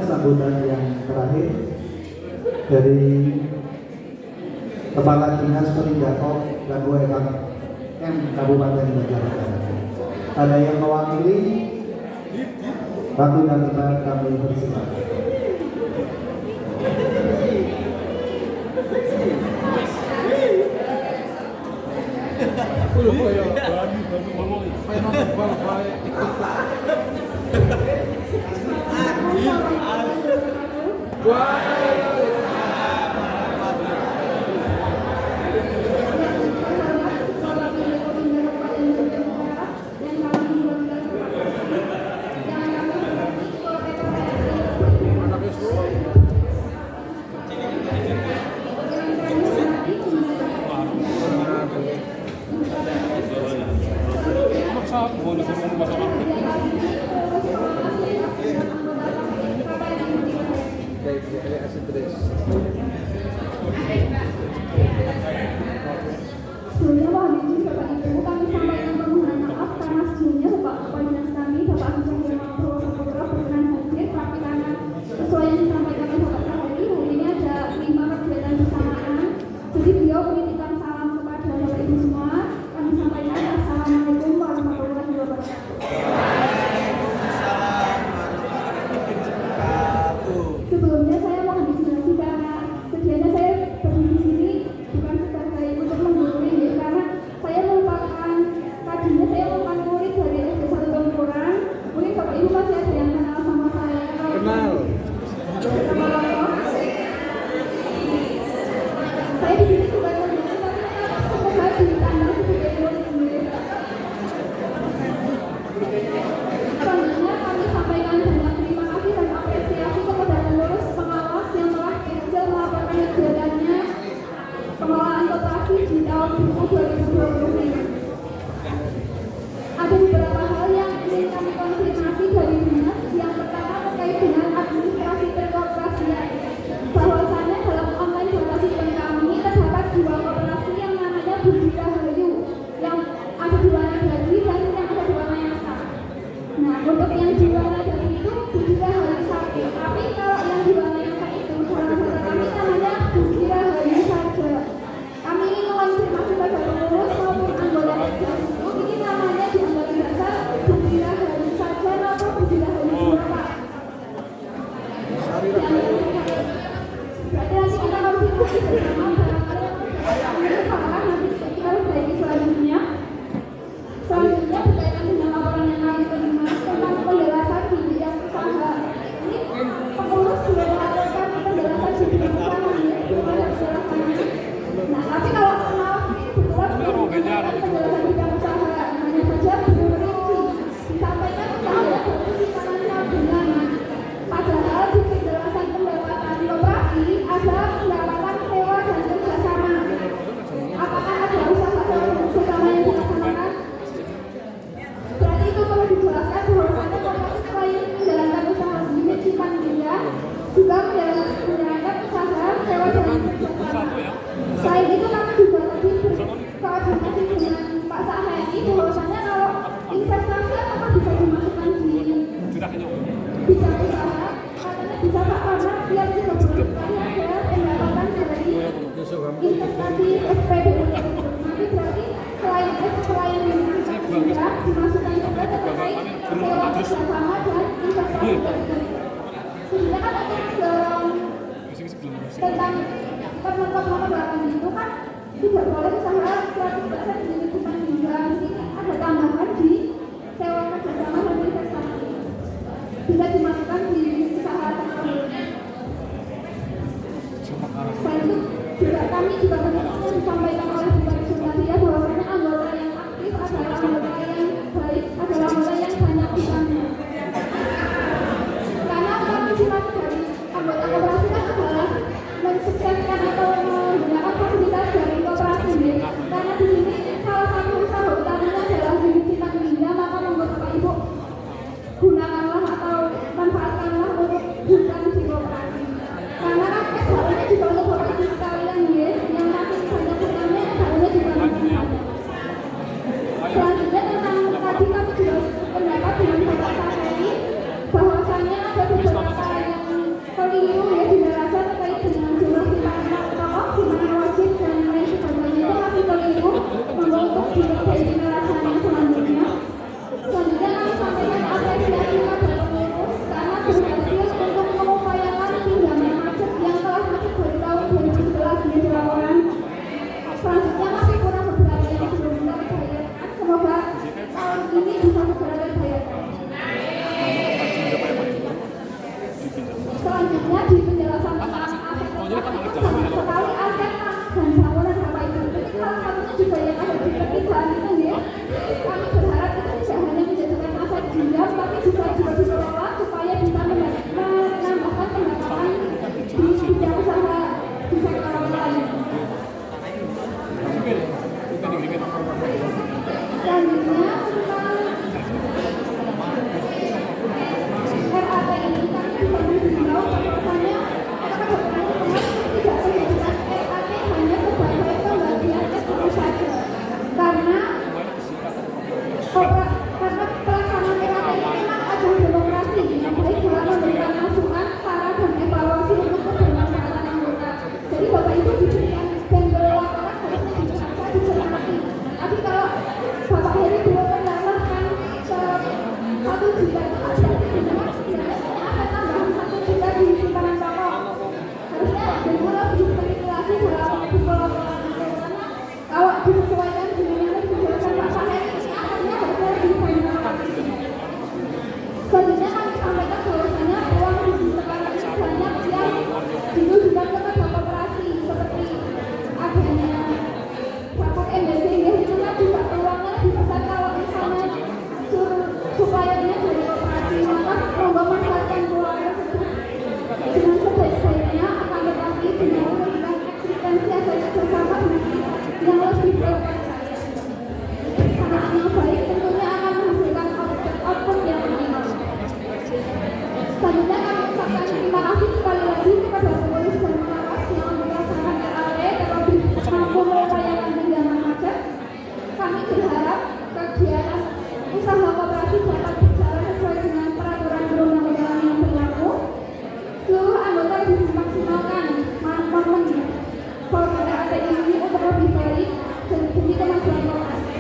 Sambutan yang terakhir dari Kepala Dinas Penindakan dan UMKM Kabupaten Banjarnegara. Ada yang mewakili, Ratu dan Mbak kami persilakan. GLS Idris. Sebelumnya mohon izin Bapak Ibu kami sampaikan permohonan maaf karena sebelumnya Bapak Kepala Dinas kami Bapak Agus Cahyokumolo Purwosaputra berkenan hadir, tapi karena sesuai yang disampaikan oleh Bapak Sahari, hari ini ada 5 kegiatan bersamaan. Jadi beliau menitipkan salam kepada Bapak Ibu semua. Kami sampaikan Assalamualaikum warahmatullahi wabarakatuh. Sebelumnya saya mohon izin lagi karena sedianya saya berdiri di sini bukan sebagai untuk menggurui ya, karena saya merupakan tadinya saya merupakan murid dari SD 1 Tumpuran. Mungkin Bapak Ibu masih ada yang kenal sama saya. Kenal. Saya di sini bukan menggurui, tapi saya semoga ditandang sebagai murid sendiri. Selanjutnya kami sampaikan banyak terima kasih dan apresiasi kepada pengurus pengawas yang telah berhasil melaporkan kegiatannya pengelolaan koperasi di tahun 2020 ini. Ada beberapa hal yang ingin kami konfirmasi dari dinas. Yang pertama terkait dengan administrasi perkoperasian. Bahwasannya dalam online berbasis kami terdapat 2 koperasi yang namanya Budi Rahayu, yang ada di Wanadadi dan yang ada di Wanayasa. Nah, untuk yang di Wanadadi itu Budi Rahayu 1, tapi kalau yang di Wanayasa itu dalam data kami namanya Budi Rahayu saja. Kami ingin mengonfirmasi pada pengurus maupun anggota itu ini namanya di Anggaran Dasar Budi Rahayu saja atau Budi Rahayu 2, Pak? Berarti nanti kita konfirmasi bersama barangkali ini salah, nanti kita perbaiki selanjutnya. Selanjutnya berkaitan dengan laporan yang kami terima tentang penjelasan di bidang usaha. Ini pengurus sudah melaporkan penjelasan di bidang usaha, gimana penjelasannya? Nah, tapi kalau pengawas ini kebetulan menyampaikan penjelasan bidang usaha, hanya saja belum rinci. Disampaikan usahanya berisi tangan bulanan. Padahal di penjelasan pendapatan koperasi ada pendapatan sewa dan kerjasama. Apakah ada usaha sewa dan kerjasama yang dilaksanakan? Berarti itu perlu dijelaskan bahwasannya koperasi selain menjalankan usaha sendiri simpan dia juga menjalankan usaha sewa dan kerjasama. Selain itu kami juga tadi berkoordinasi dengan Pak Sahari bahwasannya kalau investasi apakah bisa dimasukkan di bidang usaha, katanya bisa Pak, karena tiap 3 bulan sekali ada pendapatan dari investasi SPBU. Nanti berarti selain juga dimasukkan juga terkait sewa kerjasama dan investasi. Sebenarnya kan tentang Permendag nomor 8 itu kan tidak boleh usaha 100% dimilikikan hingga ini ada tambahan di sewa kerjasama dan investasi. Bisa dimasukkan di usaha tersebut. Selain itu juga kami juga disampaikan oleh Bupati Sundaria bahwasanya anggota yang aktif adalah anggota yang baik, adalah anggota yang banyak usahanya. Karena utama masing-masing dari anggota koperasi kan adalah mensukseskan atau menggunakan fasilitas dari koperasi ini. Karena di sini salah satu usaha utamanya adalah unit Cipta Gelinda, maka menurut Bapak Ibu gunakanlah atau manfaatkanlah untuk bukan di koperasi. Karena kan SHU-nya juga untuk Bapak Ibu sekalian ya, yang makin banyak hutangnya SHU-nya juga makin banyak. Selanjutnya tentang tadi kami juga pendapat dengan Bapak Sahari bahwasannya ada beberapa yang keliru ya di darasan terkait dengan jumlah simpanan pokok, simpanan wajib dan lain sebagainya itu masih keliru. Monggo untuk diperbaiki darasannya selanjutnya. Selanjutnya kami sampaikan apresiasi pada pengurus karena berhasil untuk mengupayakan pindahan macet yang telah macet dari tahun 2011 di laporan. Selanjutnya masih kurang beberapa yang belum terbayarkan. Semoga tahun ini bisa segera terbayarkan. Selanjutnya di penjelasan tentang aset banyak sekali aset dan bangunan Bapak Ibu. Jadi salah satunya juga yang ada di pertigaan itu ya. Kami berharap itu tidak hanya menjadikan aset diam, tapi juga dikelola supaya bisa menambahkan pendapatan di bidang usaha di sektor lain. Selanjutnya tentang RAT ini kami juga menghimbau bahwasannya nanti dalam pola-pola kalau disesuaikan dengan yang dijelaskan Pak Sahen ini akhirnya harusnya lebih banyak. Selanjutnya kami sampaikan bahwasanya uang di sekarang ini banyak yang ditujukan kepada koperasi seperti adanya rapat MBB itu kan juga uangnya dipesan kalau misalnya suppliernya dari koperasi, maka lomba manfaatkan uang tersebut dengan sebaik-baiknya, akan tetapi dengan memberikan eksistensi adanya bersama yang lebih berpercaya. Perencanaan yang baik tentunya akan menghasilkan output yang optimal. Selanjutnya kami ucapkan terima kasih sekali lagi kepada pengurus dan pengawas yang melaksanakan RAW terlebih mampu mengupayakan pinjaman macet. Kami berharap kegiatan usaha koperasi dapat berjalan sesuai dengan peraturan perundang-undangan yang berlaku. Seluruh anggota bisa memaksimalkan manfaatnya formula ATM ini untuk lebih baik dan demi kemajuan koperasi.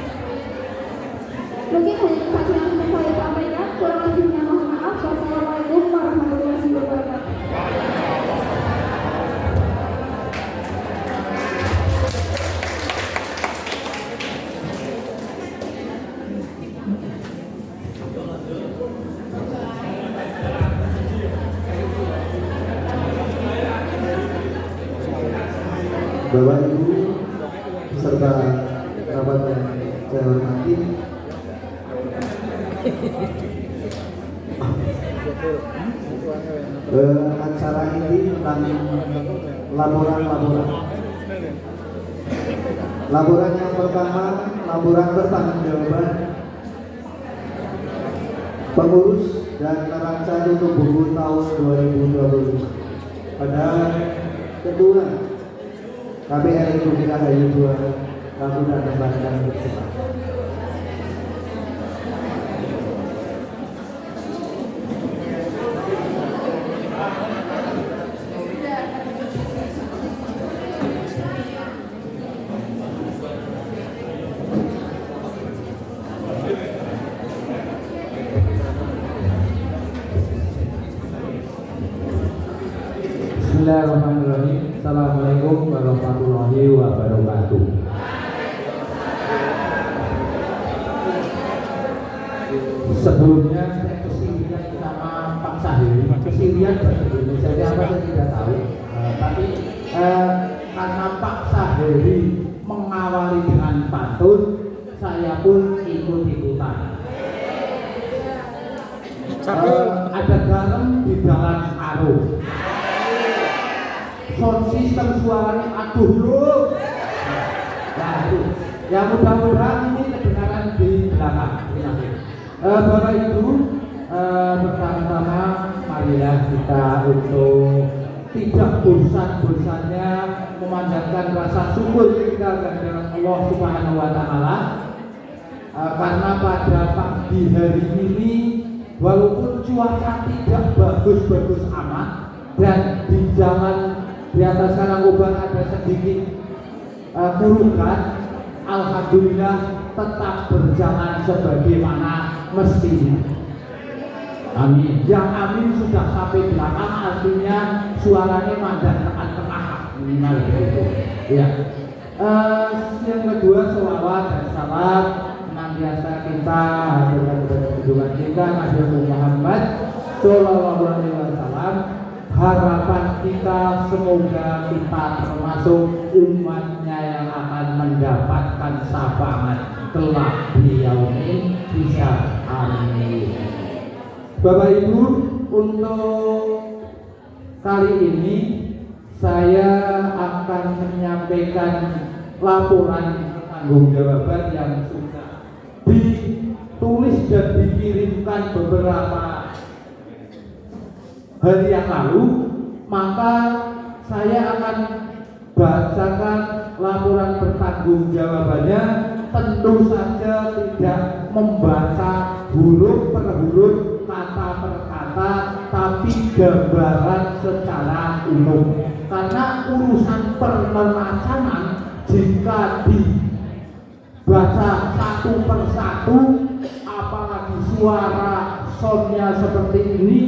Mungkin hanya itu saja yang bisa saya sampaikan. Kurang lebihnya mohon maaf. Wassalamualaikum warahmatullahi wabarakatuh. Bapak Ibu serta kerabat yang saya hormati, acara ini tentang laporan yang pertama, laporan pertanggungjawaban pengurus dan neraca tutup buku tahun 2020 pada Ketua KPR Republik Rahayu 2 Ragunan Lembaga Bersama. Bismillahirrahmanirrahim. Assalamualaikum warahmatullahi wabarakatuh. Sebelumnya saya kesirian sama Pak Sahiri. Kesirian bahasa Indonesia apa saya tidak tahu. Tapi karena Pak Sahiri mengawali dengan pantun, saya pun ikut-ikutan. Ada garam di dalam karung. Sound system suaranya aduh lu. Nah itu. Ya mudah-mudahan ini kedengaran di belakang. Bapak Ibu, pertama-tama marilah kita untuk tidak bosan-bosannya memanjatkan rasa syukur kita kepada Allah Subhanahu wa Ta'ala. Karena pada pagi hari ini walaupun cuaca tidak bagus-bagus amat dan di jalan di atas Karangkobar ada sedikit kurukan, alhamdulillah tetap berjalan sebagaimana mestinya. Amin. Yang amin sudah sampai belakang, artinya suaranya mandang tekan tengah. Minimal begitu. Ya. Yang kedua, sholawat dan salam senantiasa kita haturkan kepada junjungan kita Nabi Muhammad Sallallahu Alaihi Wasallam. Harapan kita semoga kita termasuk umatnya yang akan mendapatkan syafaat kelak di yaumil hisab. Amin. Bapak Ibu, untuk kali ini saya akan menyampaikan laporan pertanggungjawaban yang sudah ditulis dan dikirimkan beberapa hari yang lalu, maka saya akan bacakan laporan pertanggungjawabannya. Tentu saja tidak membaca huruf per huruf, kata per kata, tapi gambaran secara umum. Karena urusan penerjemahan jika dibaca satu per satu, apalagi suara soundnya seperti ini,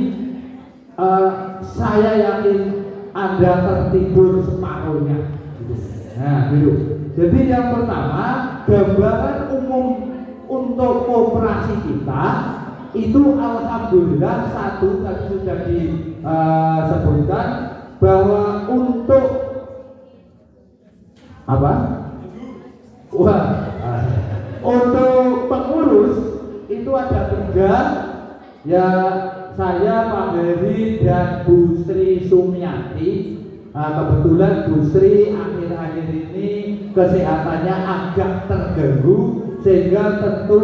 saya yakin Anda tertidur separuhnya. Nah, gitu. Jadi yang pertama, gambaran umum untuk koperasi kita itu alhamdulillah satu tadi sudah disebutkan bahwa untuk apa? Wah, untuk pengurus itu ada 3, ya saya Pak Heri dan Bu Sri Sumiati. Kebetulan Bu Sri akhir-akhir ini kesehatannya agak terganggu sehingga tentu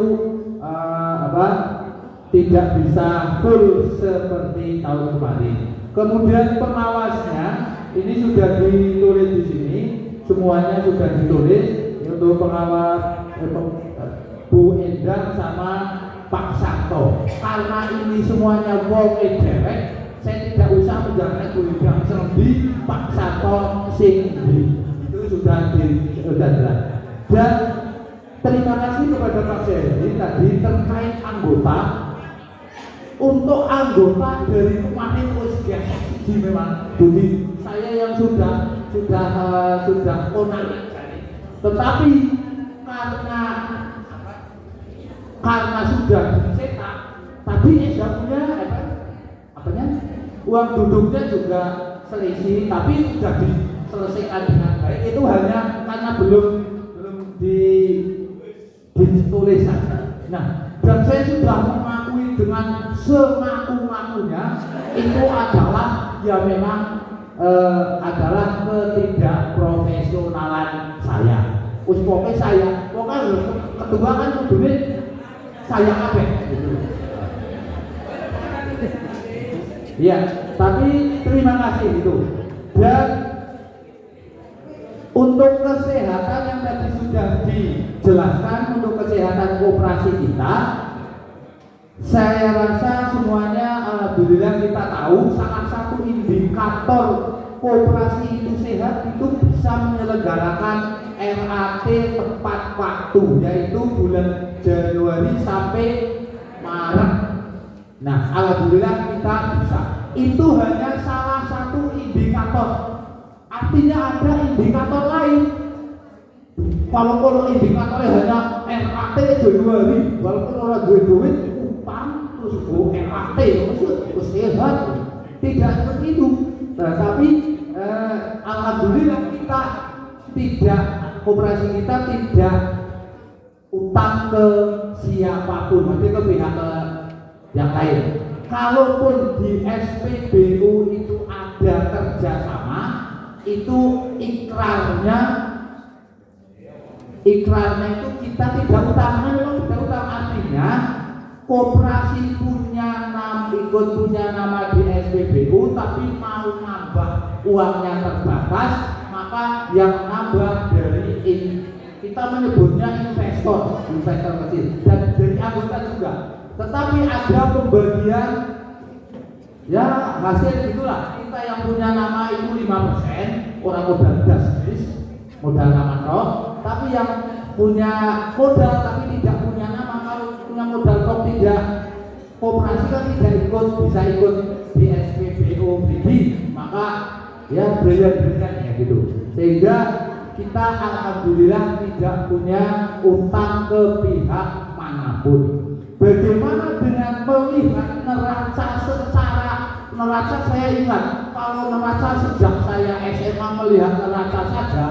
tidak bisa full seperti tahun kemarin. Kemudian pengawasnya ini sudah ditulis di sini, semuanya sudah ditulis untuk pengawas Bu Endang sama Pak Santo. Karena ini semuanya wong derek, saya tidak usah menjalankan Bu Endang Serembi, Pak Santo Singgi. Itu sudah jelas. Dan terima kasih kepada Pak Seri tadi terkait anggota. Untuk anggota dari kemarin siji memang Budi saya yang sudah konang, tetapi karena sudah dicetak tadi sudah punya uang duduknya juga selisih, tapi sudah diselesaikan dengan baik. Itu hanya karena belum ditulis saja. Nah, dan saya sudah mengakui dengan semaku-makunya itu adalah ya memang adalah ketidakprofesionalan saya. Pokoknya saya, kedua kan kudune saya kabeh gitu. Ya, tapi terima kasih itu. Dan untuk kesehatan yang tadi sudah dijelaskan, untuk kesehatan koperasi kita, saya rasa semuanya alhamdulillah kita tahu salah satu indikator koperasi itu sehat itu bisa menyelenggarakan RAT tepat waktu, yaitu bulan Januari sampai Maret. Nah, alhamdulillah kita bisa. Itu hanya salah satu indikator. Artinya ada indikator lain. Kalau indikatornya hanya RAT Januari, walaupun orang duit utang terus RAT maksud sehat, tidak seperti itu. Nah, tapi alhamdulillah kita tidak, koperasi kita tidak utang ke siapapun, nanti ke pihak yang lain. Kalaupun di SPBU itu ada kerjasama, itu ikrarnya itu kita tidak utang, memang tidak utang. Artinya koperasi ikut punya nama di SPBU, tapi mau nambah uangnya terbatas, maka yang nambah dari kita menyebutnya investor kecil dan dari anggota juga. Tetapi ada pembagian ya hasil itulah. Kita yang punya nama itu 5%, orang modal dasris, modal nama roh. Tapi yang punya modal tapi tidak punya nama, kalau punya modal roh tidak, koperasi kan tidak bisa ikut di SPBU maka ya berikan ya gitu. Sehingga kita alhamdulillah tidak punya utang ke pihak manapun. Bagaimana dengan melihat neraca secara neraca? Saya ingat kalau neraca sejak saya SMA melihat neraca saja,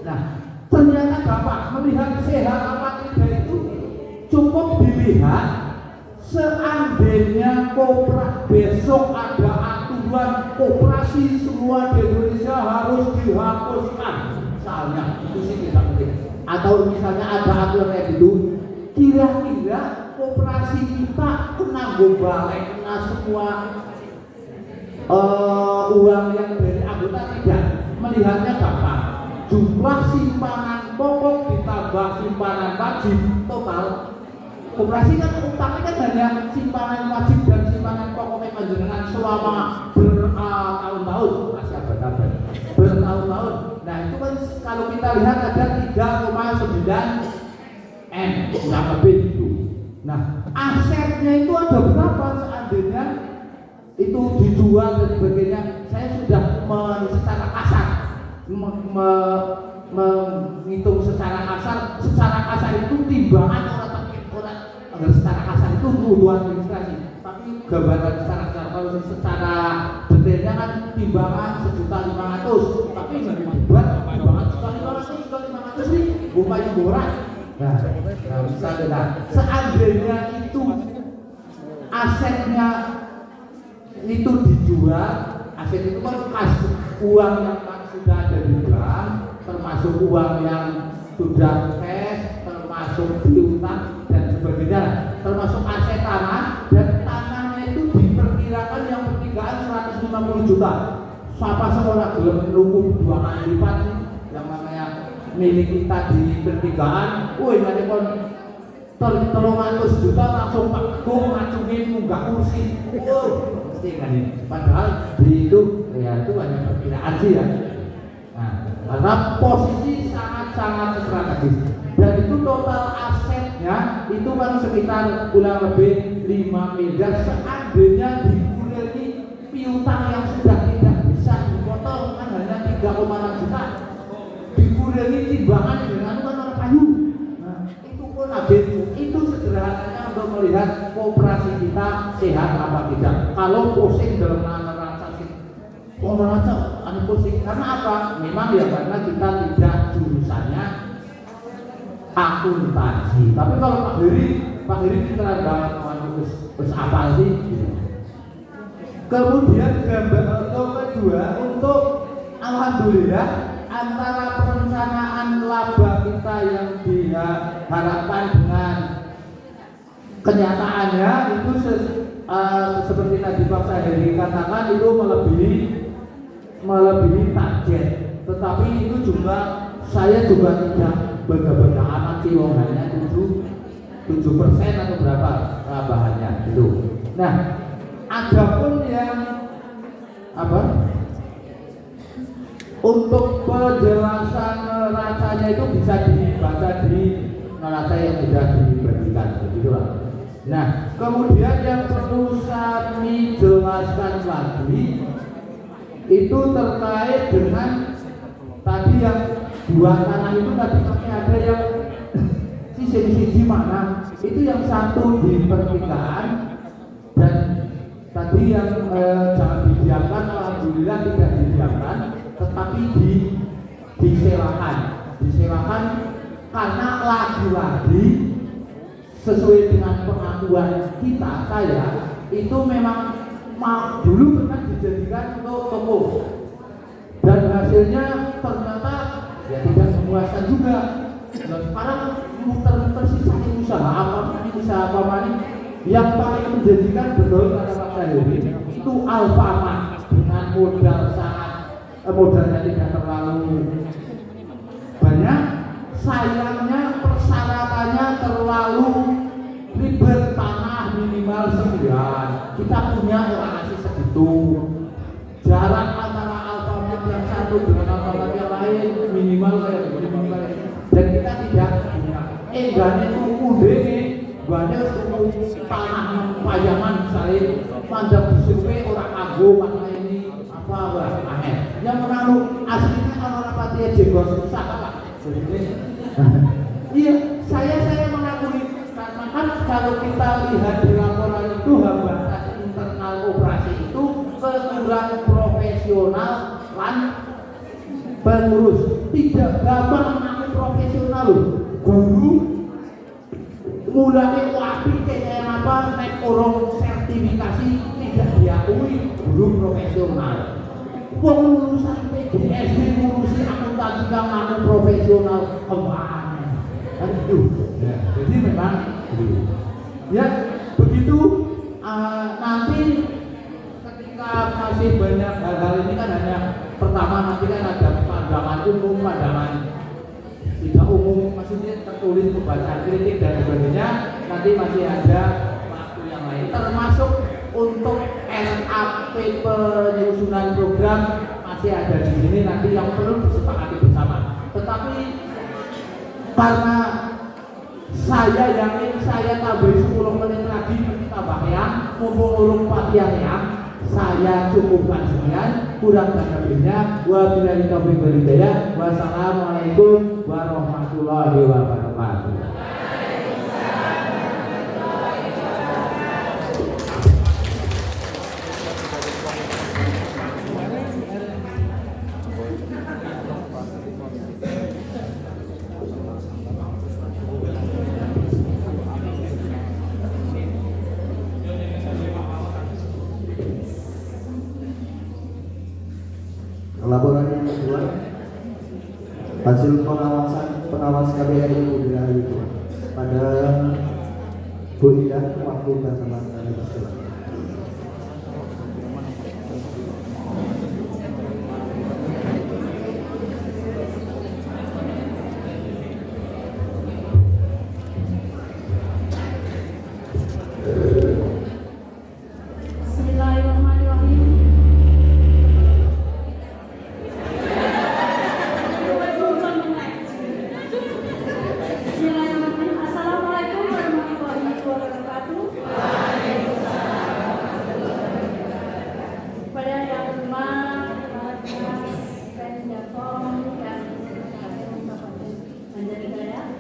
nah ternyata Bapak melihat sehat apa tidak itu cukup dilihat. Seandainya besok ada aturan koperasi semua di Indonesia harus dihapuskan, misalnya itu sih tidak penting, atau misalnya ada aturan kayak gitu, kira-kira koperasi kita kena balik, kena semua uang yang dari anggota tidak. Melihatnya Bapak, jumlah simpanan pokok ditambah simpanan wajib total. Koperasi kan utangnya kan hanya simpanan wajib dan simpanan pokok panjenengan selama bertahun-tahun, masih abad-abad, bertahun-tahun. Nah itu kan kalau kita lihat ada 3,9 M kurang lebih itu. Nah asetnya itu ada berapa seandainya itu dijual dan sebagainya. Saya sudah secara kasar menghitung secara kasar itu timbangan orang secara kasar itu kebutuhan administrasi, tapi gambaran secara kasar kalau secara detailnya kan timbangan 1.500.000, tapi nggak dibuat timbangan 1.500.000 nih bupati borak. Nah, misalnya seandainya itu asetnya itu dijual, aset itu kan uang yang sudah ada di bank, termasuk uang yang sudah cash, termasuk piutang dan sebagainya, termasuk aset tanah, dan tanahnya itu diperkirakan yang pertigaan 150 juta. Siapa seorang belum menunggu 2 kali lipat yang namanya milik kita di pertigaan, nanti kon 300 juta langsung Pak Gung ngacungin munggah kursi. Mesti kan ini. Padahal di itu ya itu hanya perkiraan sih ya. Nah, karena posisi sangat-sangat strategis. Dan itu total asetnya itu kan sekitar kurang lebih 5 miliar. Seandainya dikurangi piutang yang sudah tidak bisa dipotong kan hanya 3,6 juta. Dikurangi timbangan dengan orang kayu. Itu sederhananya untuk melihat kooperasi kita sehat apa tidak. Kalau pusing dalam neraca pusing karena apa? Memang ya karena kita tidak jurusannya akuntansi. Tapi kalau Pak Heri kita harus apa sih? Kemudian gambar kedua untuk alhamdulillah antara perencanaan laba kita yang diharapkan dengan kenyataannya itu seperti tadi Pak Sahiri katakan itu melebihi target. Tetapi itu juga saya juga tidak beda-beda amat sih, hanya 7% atau berapa bahannya itu. Nah, adapun yang untuk penjelasan neracanya itu bisa dibaca di neraca yang sudah diberikan, begitulah. Nah, kemudian yang perlu kami jelaskan lagi itu terkait dengan tadi yang 2 tanah itu tadi kami ada yang sisi mana itu yang satu di pertigaan dan tadi yang jangan didiamkan, alhamdulillah tidak didiamkan, tetapi disewakan karena lagi-lagi sesuai dengan pengakuan kita, saya itu memang dulu pernah dijadikan untuk toko dan hasilnya ternyata ya tidak memuaskan juga. Dan sekarang tersisa usaha apa yang paling menjanjikan betul kata Pak Sahiri itu Alfamart dengan modalnya tidak terlalu banyak, sayangnya persyaratannya terlalu ribet, tanah minimal 9, kita punya orang asli segitu, jarak antara Alfamart yang satu dengan Alfamart yang lain minimal dan kita tidak punya gane tuku dene gane tuku tanah payangan misalnya mandap disurvei orang kanggo makna ini apa aneh yang menaruh aslinya orang patia jenggot susah Pak. Iya, saya mengakui karena kan kalau kita lihat di laporan itu hambatan internal operasi itu kurang profesional dan pengurus tidak gampang menangani profesional loh. Guru mulai wapi kayak apa naik orang sertifikasi tidak diakui guru profesional. Lulusan PGSD ngurusi akuntansi kamu profesional kemana? Aduh, ya, jadi memang ya begitu. Nanti ketika masih banyak hal-hal ini kan hanya pertama nanti kan ada pandangan umum, pandangan tidak umum, maksudnya tertulis pembacaan kritik dan sebagainya. Nanti masih ada waktu yang lain, termasuk untuk RAP penyusunan program masih ada di sini nanti yang perlu disepakati bersama. Tetapi karena saya yakin saya tambahin 10 menit lagi tambah yang mumpung urung patian yang Saya cukupkan sekian, kurang dan lebihnya wabillahi taufiq wal hidayah. Wassalamualaikum warahmatullahi wabarakatuh. Laporan yang kedua, hasil pengawas KPRI Budi Rahayu pada Bu Indah waktu dan teman-teman. Assalamualaikum warahmatullahi wabarakatuh. Kepada yang rumah, Mas Penjakom dan Manjarigaya,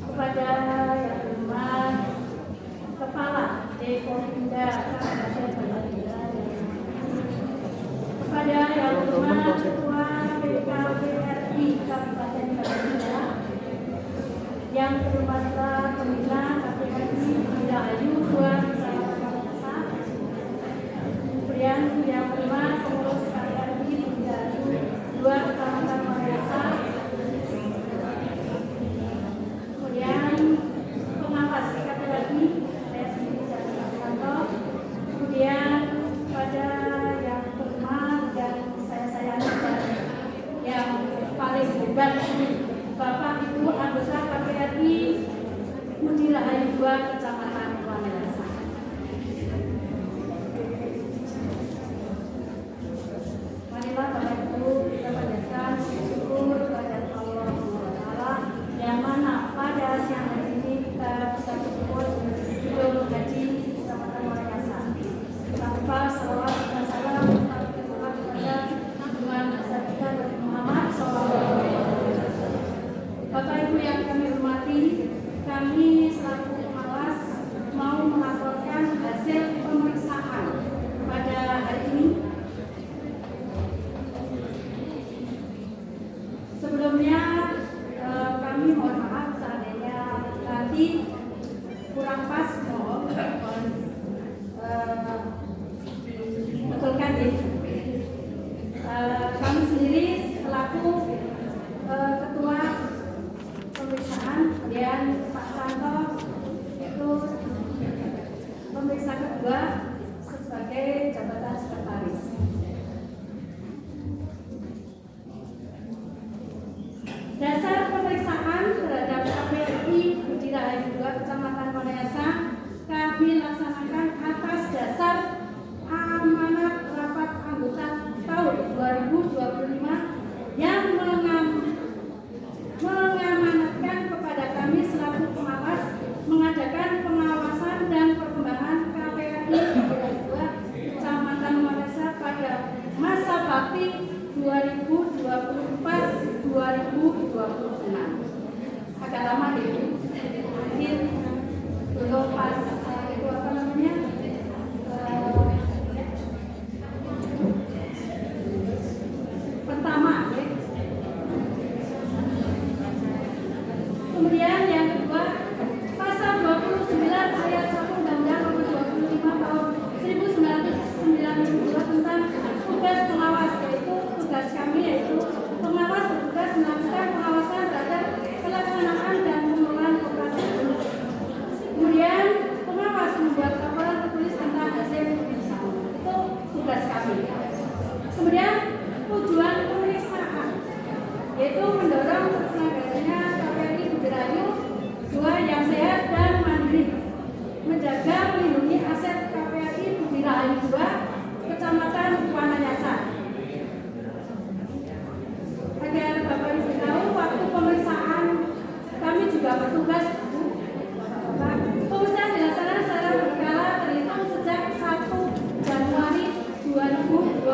kepada yang rumah Kepala Dekominda Kabupaten Manjarigaya, kepada yang rumah Ketua PKPRI Kabupaten Manjarigaya, yang bermata pembina KPRI Budi Rahayu 2 Kecamatan Manasa, kemudian yang kelima pengurus KPRI Budi Rahayu 2 Kecamatan Manasa, kemudian pengawas KPRI saya sendiri Jati Santo, kemudian pada yang kelima dan saya sayangi dan yang paling hebat Bapak Ibu anggota KPRI Budi Rahayu 2 Kecamatan Manasa. Marilah Bapak Ibu kita panjatkan syukur kepada Allah SWT yang mana pada siang hari ini kita bisa berkumpul di Idul Haji Kecamatan Manasa. Tanpa salawat dan salam kepada Tuhan besar kita Nabi Muhammad SAW. Bapak Ibu yang kami hormati, kami selaku pengawas mau melaporkan hasil pemeriksaan pada hari ini. Sebelumnya kami mohon maaf seandainya nanti kurang pas, mohon betulkan ya. Kami sendiri selaku ketua pemeriksaan, kemudian Pak Santo itu pemeriksa kedua sebagai jabatan sekretaris. Dasar pemeriksaan terhadap KPRI Budi Rahayu 2 Kecamatan Manasa kami laksanakan atas dasar amanat rapat anggota tahun 2025 yang mengamanatkan kepada kami selaku pengawas mengadakan pengawasan dan perkembangan KPRI Budi Rahayu 2 Kecamatan Manasa pada masa bakti 2024-2026. Agak lama deh, mungkin belum pas itu apa namanya pertama ya. Kemudian yang kedua, pasal 29 ayat 1 Undang-Undang Nomor 25 tahun 1992 tentang tugas pengawas, yaitu tugas kami yaitu pengawas bertugas melakukan pengawasan terhadap pelaksanaan dan pengelolaan operasi. Kemudian pengawas membuat laporan tertulis tentang hasil pemeriksaan, itu tugas kami. Kemudian tujuan pemeriksaan yaitu mendorong terselenggaranya KPRI Budi Rahayu 2 yang sehat dan mandiri, menjaga melindungi aset KPRI Budi Rahayu 2 Kecamatan Manasa. Agar Bapak Ibu tahu, waktu pemeriksaan kami juga bertugas pemeriksaan dilaksanakan secara berkala terhitung sejak 1 Januari 2025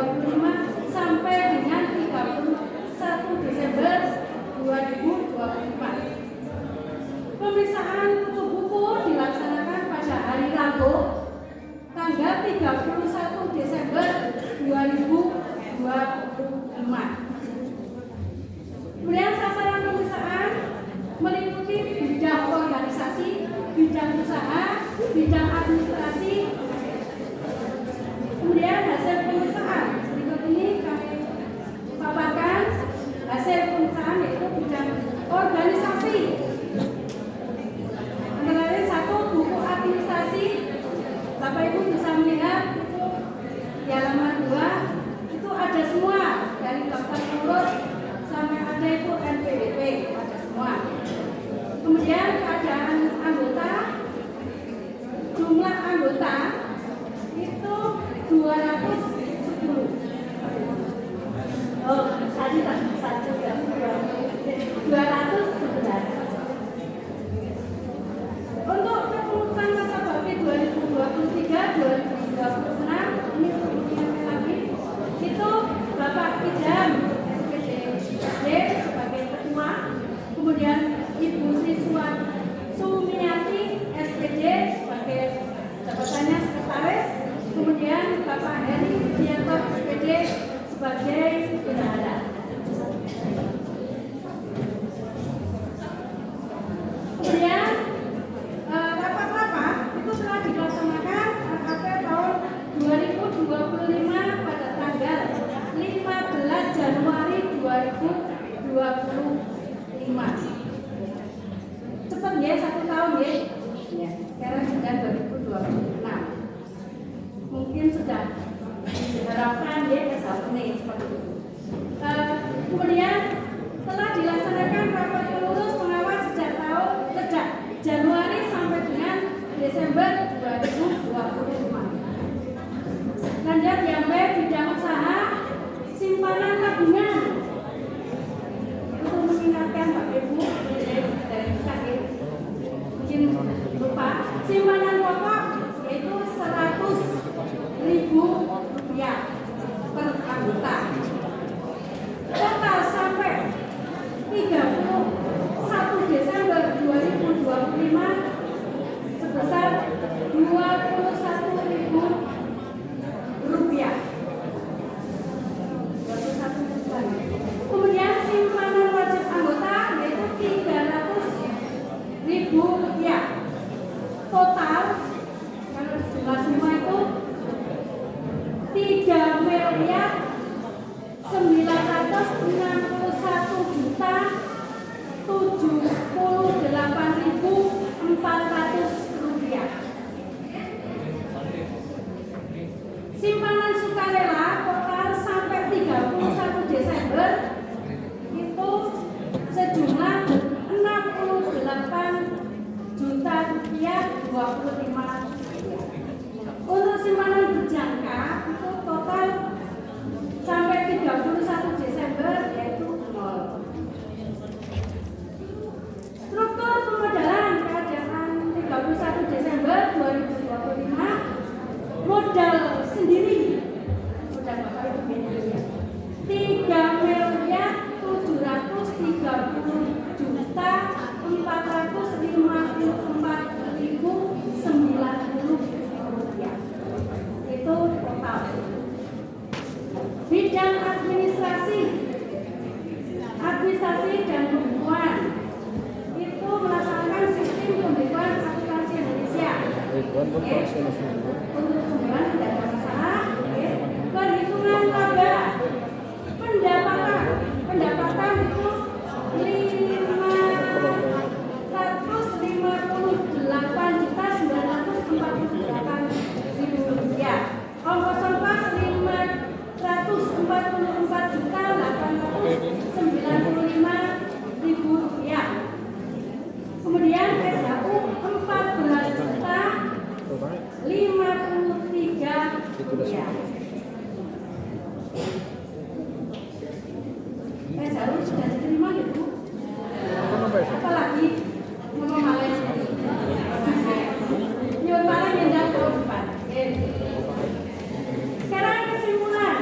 2025 sampai dengan 31 Desember 2024. Pemeriksaan tutup buku dilaksanakan pada hari Rabu tanggal 31 Desember 2025. Kemudian sasaran pemeriksaan meliputi bidang organisasi, bidang usaha, bidang administrasi. Kemudian hasil pemeriksaan berikut ini kami paparkan. Hasil pemeriksaan yaitu bidang organisasi. Antara lain satu, buku administrasi. Bapak Ibu bisa melihat itu di halaman 2 itu ada semua dari daftar pengurus sampai ada itu NPWP, ada semua. Kemudian keadaan anggota, jumlah anggota itu 210. Oh, tadi tak satu ya, 211. Untuk kepengurusan masa bakti 2023-2026 ini untuk lagi itu Bapak Idam SPD sebagai ketua, kemudian Ibu Siswa Sumiati SPD sebagai jabatannya sekretaris, kemudian Bapak Heri Widianto SPD sebagai bendahara. Kemudian rapat-rapat itu telah dilaksanakan RKP tahun 2025 pada tanggal 15 Januari 2025. Cepat ya, 1 tahun ya. Ya, sekarang sudah 2026. Mungkin sudah diharapkan ya ke satu nih seperti itu. Kemudian telah dilaksanakan rapat pengurus pengawas sejak Januari sampai dengan Desember 2025. Lanjut yang B, bidang usaha simpanan tabungan. Untuk mengingatkan Bapak Ibu dari sakit mungkin lupa, simpanan pokok yaitu 100.000 rupiah per anggota. Total sampai 31 Desember 2025 sebesar 21.000 rupiah. 21 juta. Kemudian simpanan wajib anggota yaitu 300.000 rupiah. Total kalau jumlah semua itu 3.991.078.400 rupiah. Simpanan sukarela total sampai 31 Desember itu sejumlah 68 juta rupiah 25 rupiah. Untuk simpanan berjangka itu total sampai 31 Desember yaitu 0. Struktur pemodalan keadaan 31 Desember 2025, modal sendiri modal Bapak Ibu ya, 3.454.090 rupiah. Itu total. Bidang administrasi dan pembukuan itu melaksanakan sistem pembukuan akuntansi Indonesia. Untuk pembukuan tidak ada masalah. Perhitungan laba pendapatan itu 558.948.000 rupiah. Ongkos pas 544.895.000 rupiah. Kemudian SHU 14.053 rupiah. SHU sudah diterima ya Bu? Apalagi mau malah nyuruh malah yang tahu depan. Sekarang kesimpulan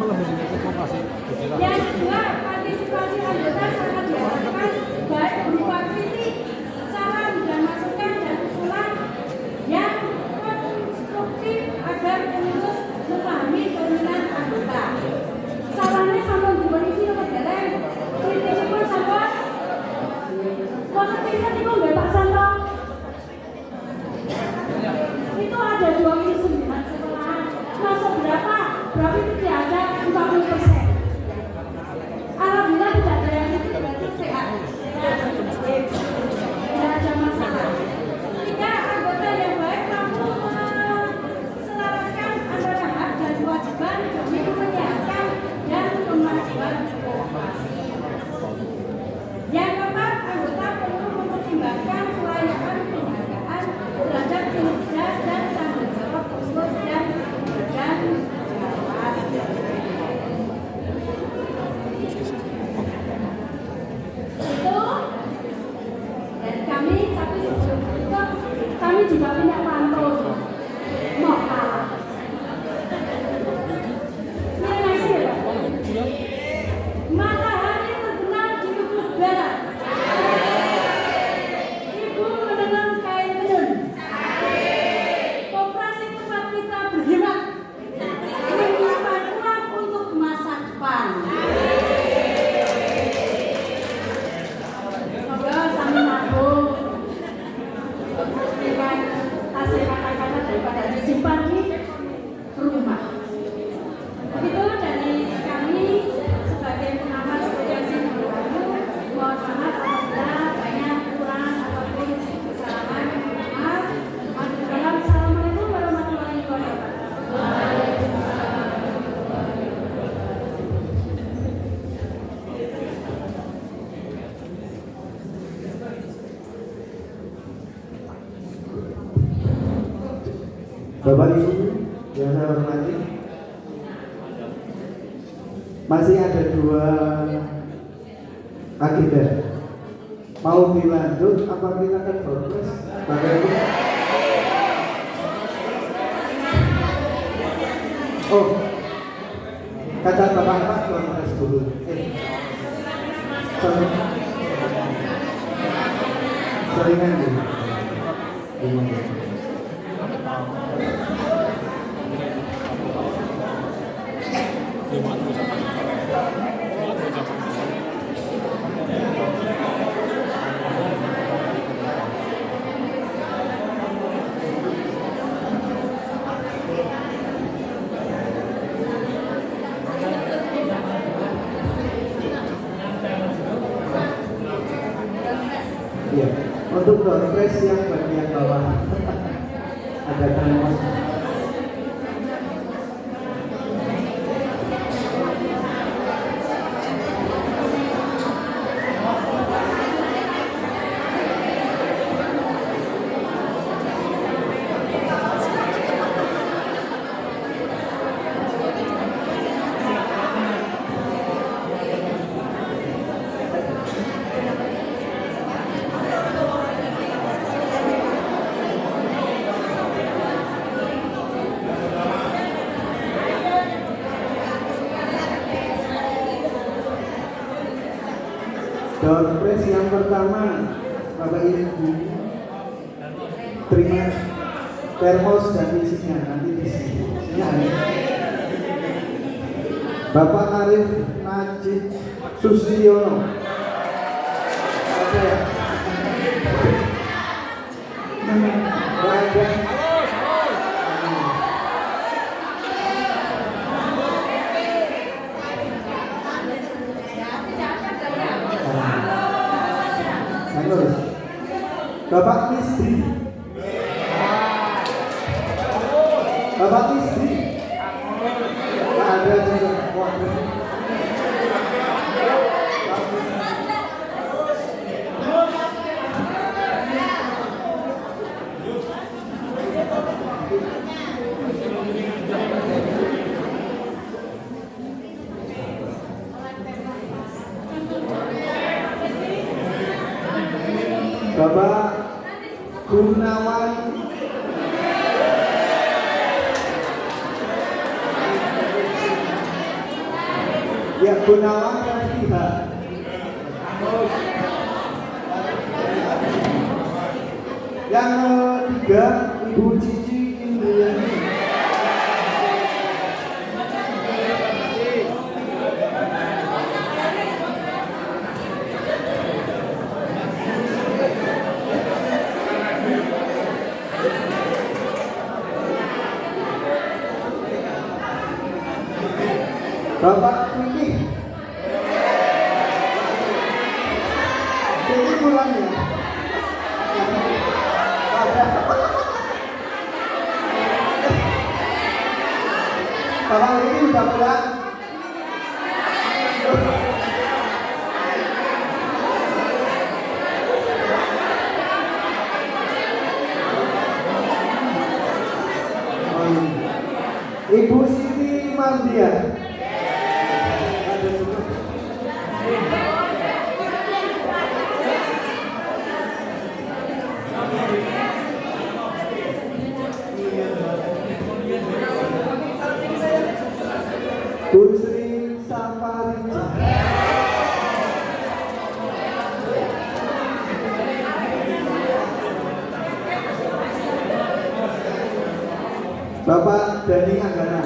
Yang kedua, partisipasi anggota sangat diharapkan baik berupa kritik, saran dan masukan dan usulan yang konstruktif agar pengurus memahami keinginan anggota. Sarannya sampun dipun isi nomor dereng, kritikipun sampun konstruktifnya niku nggih Pak Santo. Itu ada 29 sekolahan. Masuk berapa? Berarti tidak ada 40%. Alhamdulillah tidak ada yang itu berarti sehat. Tidak ada masalah. Tiga, anggota yang baik mampu menyelaraskan antara hak dan kewajiban demi menyehatkan dan kemajuan demokrasi. Yang keempat, anggota perlu mempertimbangkan kelayakan penghargaan terhadap kinerja dan tanggung jawab pengurus dan pengawas. Itu dari kami, tapi sebelum itu kami juga punya pantun mokal. Ini nasi ya, Pak? Matahari terbenam di ufuk barat. Ibu menenun kain tenun. Koperasi tempat kita berhemat, menyimpan uang untuk masa depan. Semoga sami nabung dengan hasil kata-kata daripada disimpan di rumah. Begitu dari kami sebagai pengamat asosiasi Baru. Mohon maaf apabila banyak kekurangan ataupun kesalahan. Maaf. Assalamualaikum warahmatullahi wabarakatuh. Bapak Ibu yang saya hormati, masih ada 2 agenda. Mau dilanjut apa kita akan progres? Bapak Ibu. Oh, kata Bapak progres dulu. Seringan dulu. Iya, untuk doorpress yang bagian bawah ada termos. Doorpress yang pertama, Bapak Ibu terima termos dan isinya nanti di sini. Isinya ada. Bapak Arif Najib Sustiono. Oke. Bapak Misdi, Bapak Misdi, ada juga. Bapak Gunawan Ya Gunawan Rafika. Yang ketiga Ibu Cici Indriani. Bapak Vicky. Vicky pulang ya. Bapak Vicky udah pulang. Ibu Siti Mardian. Bu Sri Saparija. Bapak Dani Anggana.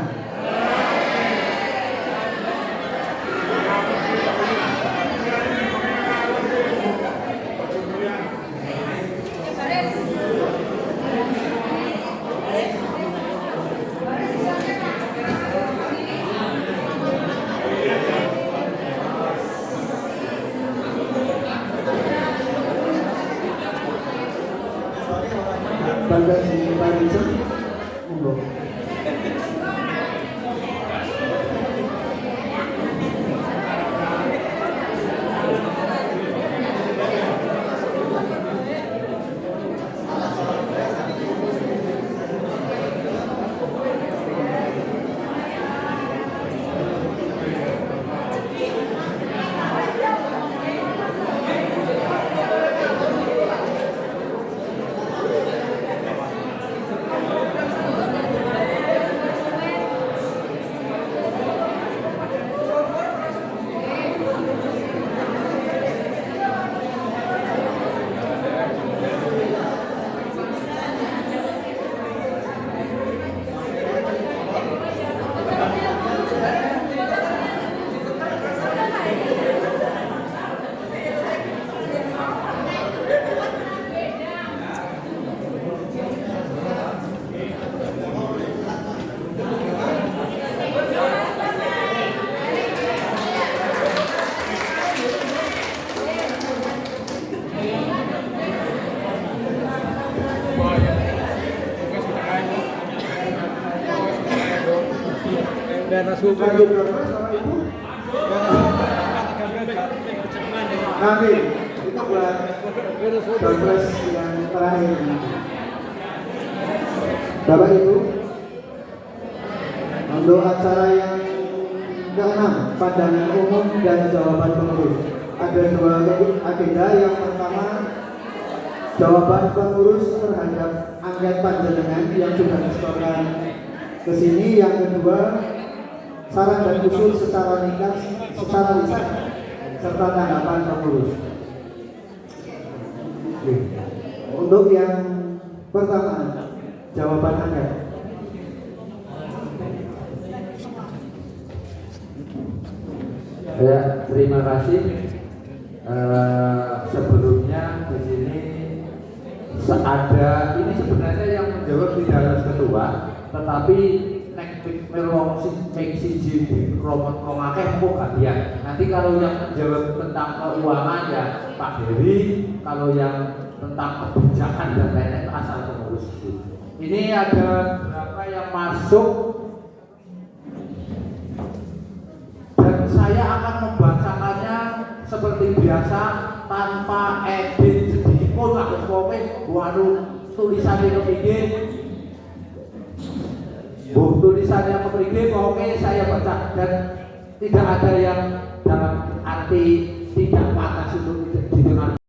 Bangga di Parisa. Monggo. Lanjut Bapak sama Ibu. Nanti itu buat Dompres yang terakhir. Bapak Ibu, untuk acara yang ke-6, pandangan umum dan jawaban pengurus. Ada dua agenda. Yang pertama, jawaban pengurus terhadap angket panjenengan yang sudah disetorkan ke sini. Yang kedua, saran dan usul secara lisan serta tanggapan pengurus. Untuk yang pertama, jawaban angket. Ya, terima kasih. Sebelumnya di sini ada ini sebenarnya yang menjawab tidak harus ketua, tetapi melong siji di kromot kromake kok gantian. Nanti kalau yang menjawab tentang keuangan ya Pak Heri, kalau yang tentang kebijakan dan lain-lain asal pengurus. Ini ada berapa yang masuk dan saya akan membacakannya seperti biasa tanpa edit sedikit pun lah. Waduh, tulisannya kepingin. Tulisannya kepribadi, pokoknya saya baca dan tidak ada yang dalam arti